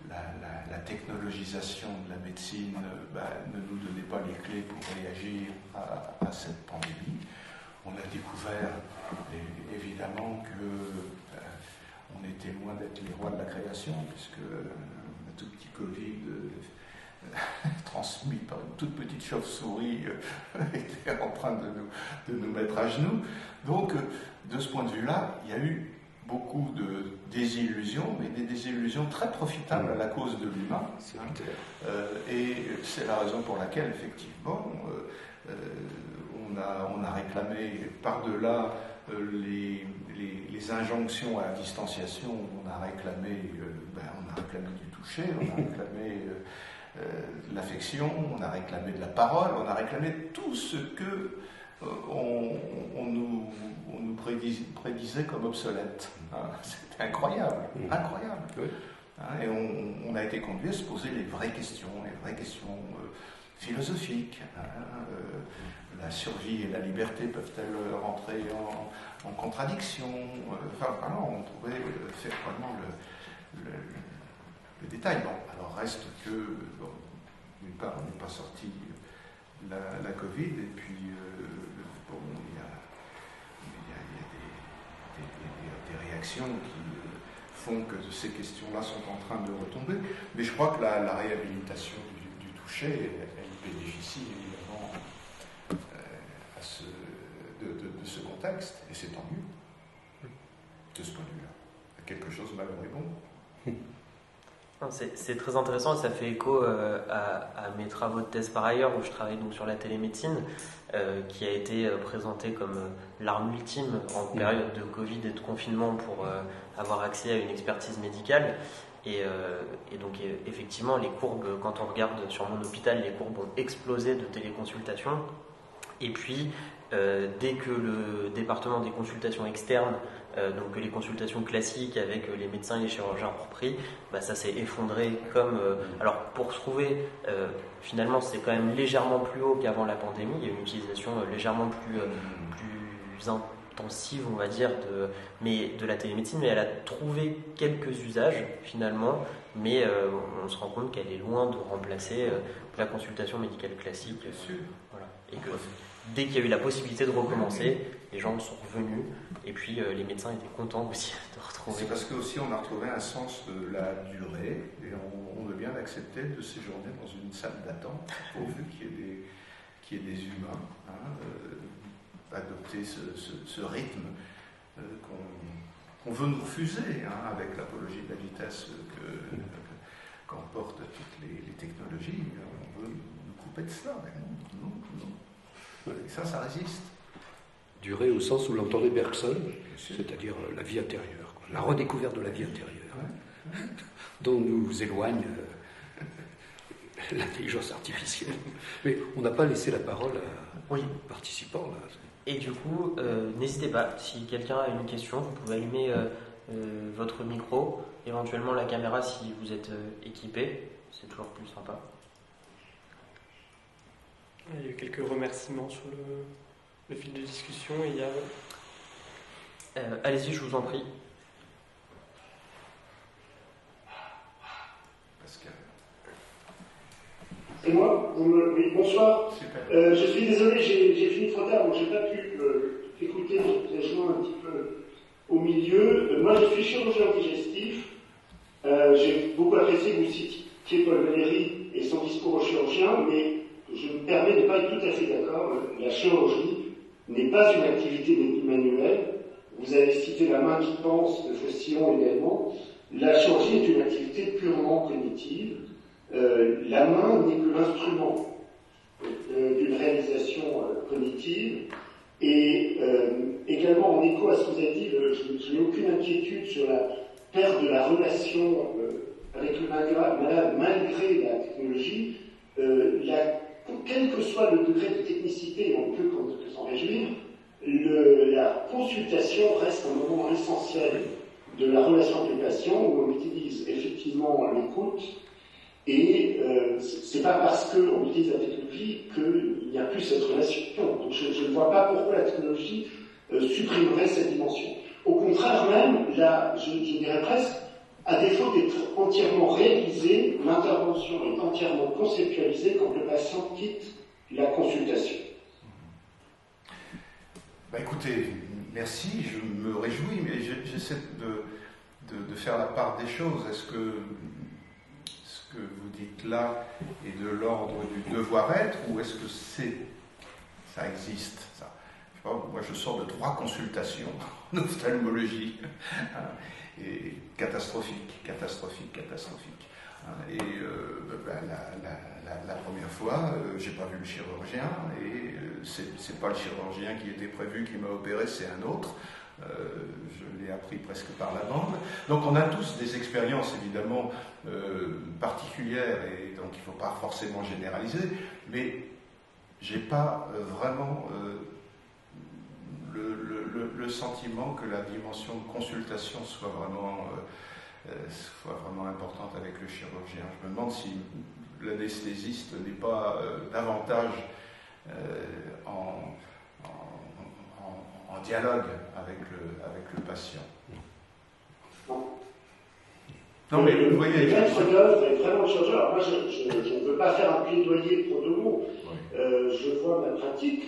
la technologisation de la médecine ne nous donnait pas les clés pour réagir à cette pandémie. On a découvert évidemment qu'on était loin d'être les rois de la création, puisque un tout petit Covid transmis par une toute petite chauve-souris était en train de nous mettre à genoux. Donc, de ce point de vue-là, il y a eu beaucoup de désillusions, mais des désillusions très profitables à la cause de l'humain. Et c'est la raison pour laquelle, effectivement, on a réclamé par-delà les injonctions à la distanciation, on a réclamé du toucher, on a réclamé l'affection, on a réclamé de la parole, on a réclamé tout ce que on nous prédisait comme obsolète. C'était incroyable, incroyable. Oui. Et on a été conduit à se poser les vraies questions philosophiques. La survie et la liberté peuvent-elles rentrer en contradiction? On pouvait faire vraiment le détail. Bon, alors reste que, d'une part, on n'est pas sorti la Covid, et puis il y a des réactions qui font que ces questions-là sont en train de retomber. Mais je crois que la réhabilitation du toucher, elle bénéficie évidemment de ce contexte, et c'est tant mieux, de ce point de vue-là. Quelque chose malheureux et bon. C'est très intéressant et ça fait écho à mes travaux de thèse par ailleurs, où je travaille donc sur la télémédecine, qui a été présentée comme l'arme ultime en période de Covid et de confinement pour avoir accès à une expertise médicale. Et donc effectivement, les courbes, quand on regarde sur mon hôpital, les courbes ont explosé de téléconsultation. Et puis, dès que le département des consultations externes, donc les consultations classiques avec les médecins et les chirurgiens repris, ça s'est effondré comme... alors, pour se trouver, finalement, c'est quand même légèrement plus haut qu'avant la pandémie. Il y a une utilisation légèrement plus intensive, on va dire, de la télémédecine, mais elle a trouvé quelques usages, finalement, mais on se rend compte qu'elle est loin de remplacer la consultation médicale classique. Bien sûr. Voilà. Et que dès qu'il y a eu la possibilité de recommencer, les gens sont revenus, et puis les médecins étaient contents aussi de retrouver. C'est parce que aussi on a retrouvé un sens de la durée, et on veut bien accepter de séjourner dans une salle d'attente, pourvu qu'il y ait des humains, adopter ce rythme qu'on veut nous refuser, avec l'apologie de la vitesse qu'emportent toutes les technologies. On veut nous couper de cela, mais non. Et ça résiste. Durée au sens où l'entendait Bergson, c'est-à-dire la vie intérieure, la redécouverte de la vie intérieure, dont nous éloigne l'intelligence artificielle. Mais on n'a pas laissé la parole aux participants. Là. Et du coup, n'hésitez pas, si quelqu'un a une question, vous pouvez allumer votre micro, éventuellement la caméra si vous êtes équipé, c'est toujours plus sympa. Il y a eu quelques remerciements sur le fil de discussion. Et il y a... Allez-y, je vous en prie. Pascal. C'est moi? Oui, bonsoir. Super. Je suis désolé, j'ai fini trop tard, donc j'ai pas pu écouter, j'ai joint un petit peu au milieu. Moi, je suis chirurgien digestif. J'ai beaucoup apprécié que vous citiez Paul Valéry et son discours aux chirurgiens, mais je me permets de ne pas être tout à fait d'accord. La chirurgie n'est pas une activité manuelle. Vous avez cité la main qui pense de Faustillon également. La chirurgie est une activité purement cognitive. La main n'est que l'instrument d'une réalisation cognitive. Et également, en écho à ce que vous avez dit, je n'ai aucune inquiétude sur la perte de la relation avec le malade malgré la technologie. Quel que soit le degré de technicité, on ne peut que s'en réjouir, la consultation reste un moment essentiel de la relation avec le patient où on utilise effectivement l'écoute et c'est pas parce qu'on utilise la technologie qu'il n'y a plus cette relation. Donc je ne vois pas pourquoi la technologie supprimerait cette dimension. Au contraire même, là, je dirais presque, à défaut d'être entièrement réalisée, l'intervention est entièrement conceptualisée quand le patient quitte la consultation. Écoutez, merci, je me réjouis, mais j'essaie de faire la part des choses. Est-ce que ce que vous dites là est de l'ordre du devoir-être ou est-ce que ça existe ça? Je sais pas, moi je sors de 3 consultations en ophtalmologie. Et catastrophique. Et la première fois, j'ai pas vu le chirurgien, et c'est pas le chirurgien qui était prévu qui m'a opéré, c'est un autre. Je l'ai appris presque par la bande. Donc on a tous des expériences évidemment particulières, et donc il ne faut pas forcément généraliser, mais j'ai pas vraiment le sentiment que la dimension de consultation soit vraiment importante avec le chirurgien. Je me demande si l'anesthésiste n'est pas davantage en dialogue avec le patient. Non, mais vous voyez... Le maître d'œuvre est vraiment le chirurgien. Alors moi, je ne veux pas faire un plaidoyer pour 2 mots. Oui. Je vois ma pratique...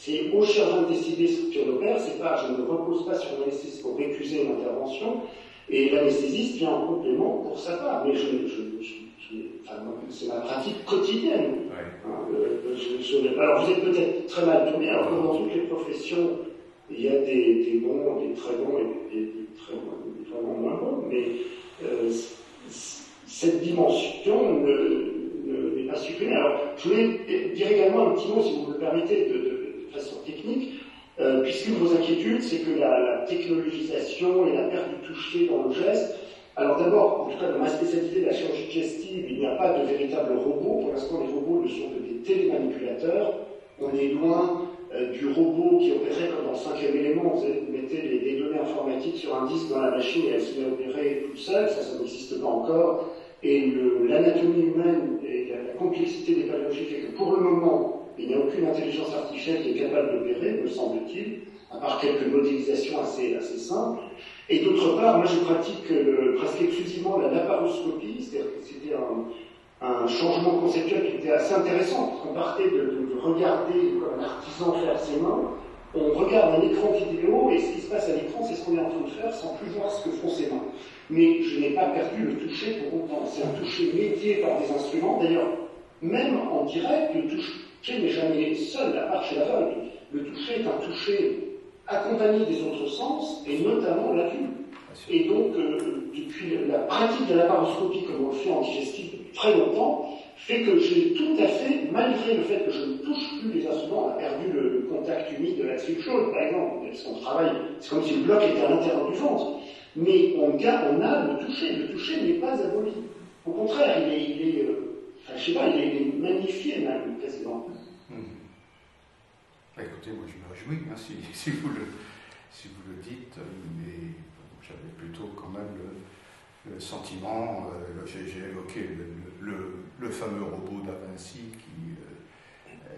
C'est au chirurgien de décider ce qu'on opère, je ne repose pas sur l'anesthésiste pour récuser une intervention, et l'anesthésiste vient en complément pour sa part. Mais c'est ma pratique quotidienne. Ouais. Alors vous êtes peut-être très mal tourné, alors comme dans toutes les professions, il y a des bons, des très bons et des très bons, des vraiment moins bons, mais cette dimension n'est pas supprimée. Alors je voulais dire également un petit mot, si vous me le permettez, de façon technique, puisqu'une de vos inquiétudes, c'est que la technologisation et la perte du toucher dans le geste. Alors d'abord, en tout cas dans ma spécialité de la chirurgie digestive, il n'y a pas de véritable robot. Pour l'instant, les robots ne sont que des télémanipulateurs. On est loin du robot qui opérait comme dans 5e élément. Vous mettez des données informatiques sur un disque dans la machine et elle se met à opérer toute seule. Ça n'existe pas encore. Et l'anatomie humaine et la complexité des pathologies fait que pour le moment, il n'y a aucune intelligence artificielle qui est capable d'opérer, me semble-t-il, à part quelques modélisations assez simples. Et d'autre part, moi je pratique presque exclusivement la laparoscopie, c'est-à-dire que c'était un changement conceptuel qui était assez intéressant, parce qu'on partait de regarder comme un artisan faire ses mains, on regarde un écran vidéo, et ce qui se passe à l'écran, c'est ce qu'on est en train de faire sans plus voir ce que font ses mains. Mais je n'ai pas perdu le toucher pour autant. C'est un toucher médié par des instruments. D'ailleurs, même en direct, le toucher n'est jamais seul, à part chez l'aveugle. Le toucher est un toucher accompagné des autres sens, et notamment la vue. Et donc, depuis la pratique de la laparoscopie, comme on le fait en digestif depuis très longtemps, fait que j'ai tout à fait, malgré le fait que je ne touche plus les instruments, on a perdu le contact humide de la tube chaude, par exemple, parce qu'on travaille, c'est comme si le bloc était à l'intérieur du ventre. Mais on a le toucher. Le toucher n'est pas aboli. Au contraire, il est magnifié même, quasiment. Écoutez, moi je me réjouis, hein, si vous le dites, mais j'avais plutôt quand même le sentiment, j'ai évoqué le fameux robot Da Vinci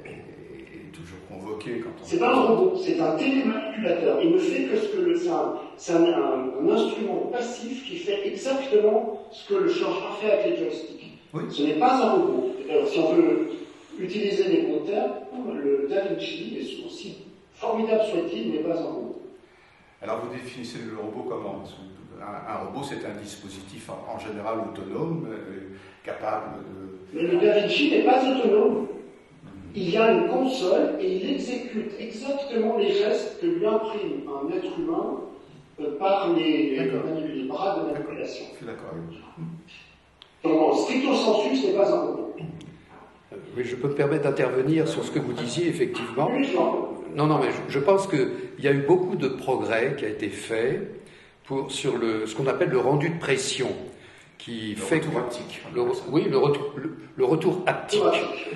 est toujours convoqué quand on... C'est pas un robot, c'est un télémanipulateur. Il ne fait que ce que c'est un instrument passif qui fait exactement ce que le chirurgien fait avec les joysticks. Oui. Ce n'est pas un robot. Alors, si on veut utiliser les bons termes, le Da Vinci, aussi formidable soit-il, n'est pas un robot. Alors vous définissez le robot comment? Parce qu'un robot, c'est un dispositif en général autonome, capable de... Mais le Da Vinci n'est pas autonome. Il y a une console et il exécute exactement les gestes que lui imprime un être humain par les bras de manipulation. Je suis d'accord avec vous. Donc, stricto sensu, ce n'est pas un robot. Oui, je peux me permettre d'intervenir sur ce que vous disiez, effectivement. Oui, Non, mais je pense qu'il y a eu beaucoup de progrès qui a été fait sur ce qu'on appelle le rendu de pression, qui fait retour haptique. Le retour haptique.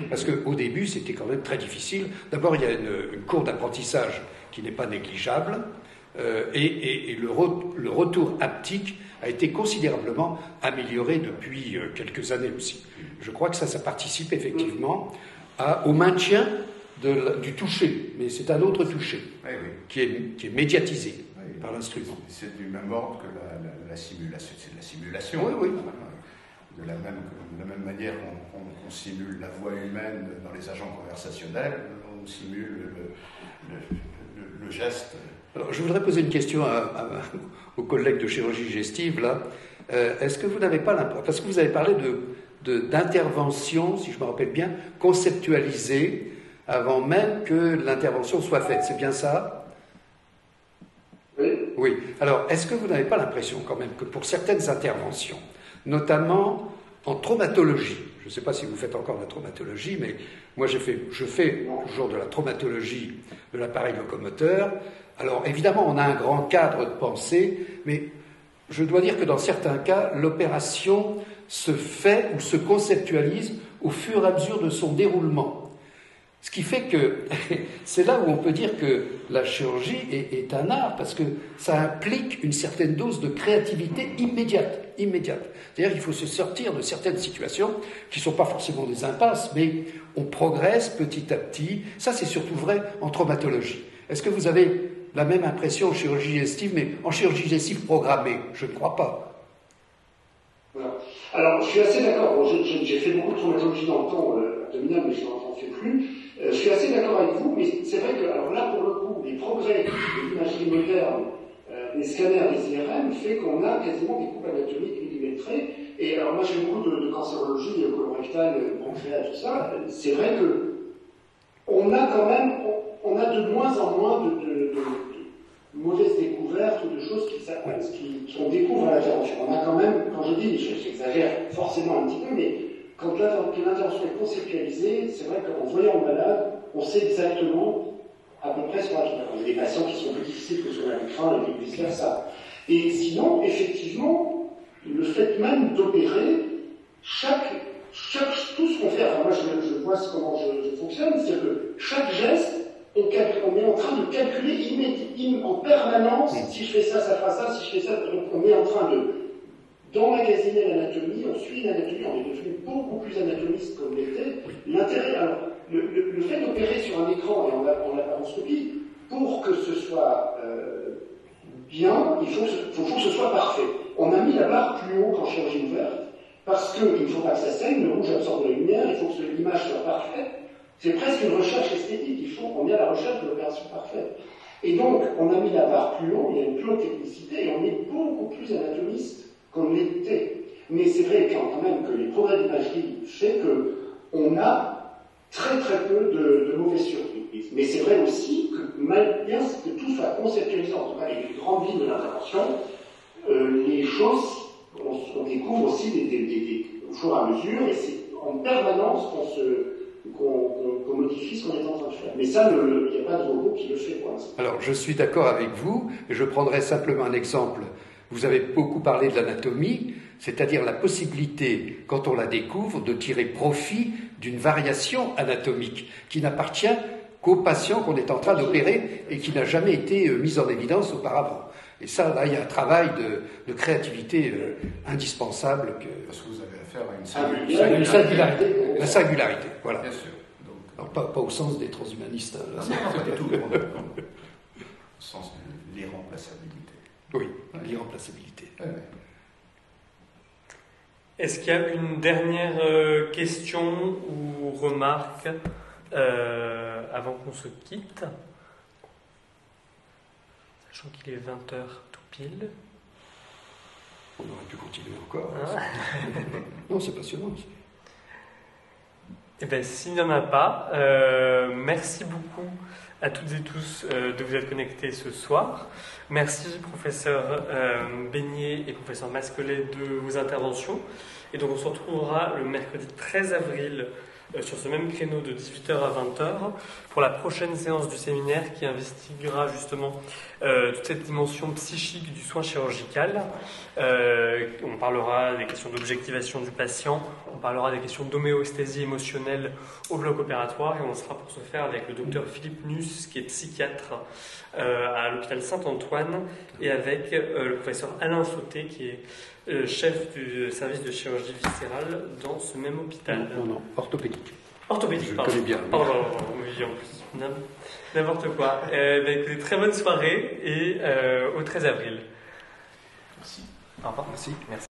Parce qu'au début, c'était quand même très difficile. D'abord, il y a une courbe d'apprentissage qui n'est pas négligeable, et le retour haptique a été considérablement amélioré depuis quelques années aussi. Je crois que ça participe effectivement au maintien du toucher, mais c'est un autre toucher qui est médiatisé par l'instrument. C'est du même ordre que la simulation. C'est de la simulation. Oui. De la même manière qu'on simule la voix humaine dans les agents conversationnels, on simule le geste. Alors, je voudrais poser une question aux collègues de chirurgie digestive, là. Est-ce que vous n'avez pas l'impression, parce que vous avez parlé d'intervention, si je me rappelle bien, conceptualisée avant même que l'intervention soit faite, c'est bien ça? Oui. Alors, est-ce que vous n'avez pas l'impression quand même que pour certaines interventions, notamment en traumatologie, je ne sais pas si vous faites encore de la traumatologie, mais moi je fais toujours de la traumatologie de l'appareil locomoteur. Alors évidemment, on a un grand cadre de pensée, mais je dois dire que dans certains cas, l'opération se fait ou se conceptualise au fur et à mesure de son déroulement. Ce qui fait que c'est là où on peut dire que la chirurgie est un art, parce que ça implique une certaine dose de créativité immédiate. C'est-à-dire qu'il faut se sortir de certaines situations qui ne sont pas forcément des impasses, mais on progresse petit à petit. Ça, c'est surtout vrai en traumatologie. Est-ce que vous avez la même impression en chirurgie digestive, mais en chirurgie digestive programmée? Je ne crois pas. Voilà. Alors, je suis assez d'accord. Bon, j'ai fait beaucoup de traumatologie dans le temps abdominal, mais je n'en fais plus. Je suis assez d'accord avec vous, mais c'est vrai que, alors là, pour le coup, les progrès de l'imagerie moderne, des scanners, des IRM, fait qu'on a quasiment des coupes anatomiques millimétrées. Et alors, moi, j'ai beaucoup de cancérologie, colorectale, pancréas, tout ça. C'est vrai que on a quand même, on a de moins en moins de mauvaises découvertes ou de choses qu'on découvre à l'intervention. On a quand même, quand je dis, j'exagère forcément un petit peu, mais quand l'intervention est conceptualisée, c'est vrai qu'en voyant le malade, on sait exactement à peu près ce qu'on va faire. Il y a des patients qui sont plus difficiles que sur l'écran et vice versa. Et sinon, effectivement, le fait même d'opérer, tout ce qu'on fait, enfin moi je vois comment je fonctionne, c'est que chaque geste, on est en train de calculer en permanence, si je fais ça, ça fera ça, si je fais ça, donc on est en train d'emmagasiner l'anatomie, on suit l'anatomie, on est devenu beaucoup plus anatomiste qu'on l'était. L'intérêt, alors, le fait d'opérer sur un écran et en laparoscopie, pour que ce soit bien, il faut que ce soit parfait. On a mis la barre plus haut qu'en chirurgie ouverte, parce qu'il ne faut pas que ça saigne, le rouge absorbe la lumière, il faut que l'image soit parfaite. C'est presque une recherche esthétique, on est à la recherche de l'opération parfaite. Et donc, on a mis la barre plus haut, il y a une plus haute technicité, et on est beaucoup plus anatomiste qu'on l'était. Mais c'est vrai quand même que les progrès d'imagerie fait qu'on a très très peu de mauvaises surprises. Mais c'est vrai aussi que malgré que tout soit conceptualisé, en tout cas les grandes lignes de l'intervention, les choses, on découvre aussi au fur et à mesure, et c'est en permanence qu'on modifie ce qu'on est en train de faire. Mais ça, il n'y a pas de robot qui le fait pour l'instant. Alors, je suis d'accord avec vous, et je prendrai simplement un exemple. Vous avez beaucoup parlé de l'anatomie, c'est-à-dire la possibilité, quand on la découvre, de tirer profit d'une variation anatomique qui n'appartient qu'au patient qu'on est en train d'opérer et qui n'a jamais été mise en évidence auparavant. Et ça, là, il y a un travail de créativité indispensable. Parce que vous avez affaire à une singularité. La singularité, voilà. Bien sûr. Donc, Alors pas au sens des transhumanistes. Hein, là, Non, pas du tout. Au sens de l'irremplaçabilité. oui, l'irremplaçabilité. Ouais. Est-ce qu'il y a une dernière question ou remarque avant qu'on se quitte? Sachant qu'il est 20h tout pile. On aurait pu continuer encore. Ah. Non, c'est passionnant. Eh bien, s'il n'y en a pas, merci beaucoup à toutes et tous de vous être connectés ce soir. Merci, professeur Beignet et professeur Masquelet, de vos interventions. Et donc, on se retrouvera le mercredi 13 avril sur ce même créneau de 18h à 20h pour la prochaine séance du séminaire qui investiguera justement toute cette dimension psychique du soin chirurgical. On parlera des questions d'objectivation du patient, on parlera des questions d'homéostasie émotionnelle au bloc opératoire et on sera pour ce faire avec le docteur Philippe Nuss qui est psychiatre à l'hôpital Saint-Antoine et avec le professeur Alain Sauté qui est chef du service de chirurgie viscérale dans ce même hôpital. Non, orthopédique. Orthopédique, Je pardon. connais bien. Pardon, oui, en plus. N'importe quoi. Écoutez, très bonne soirée et au 13 avril. Merci. Au revoir. Merci. Merci.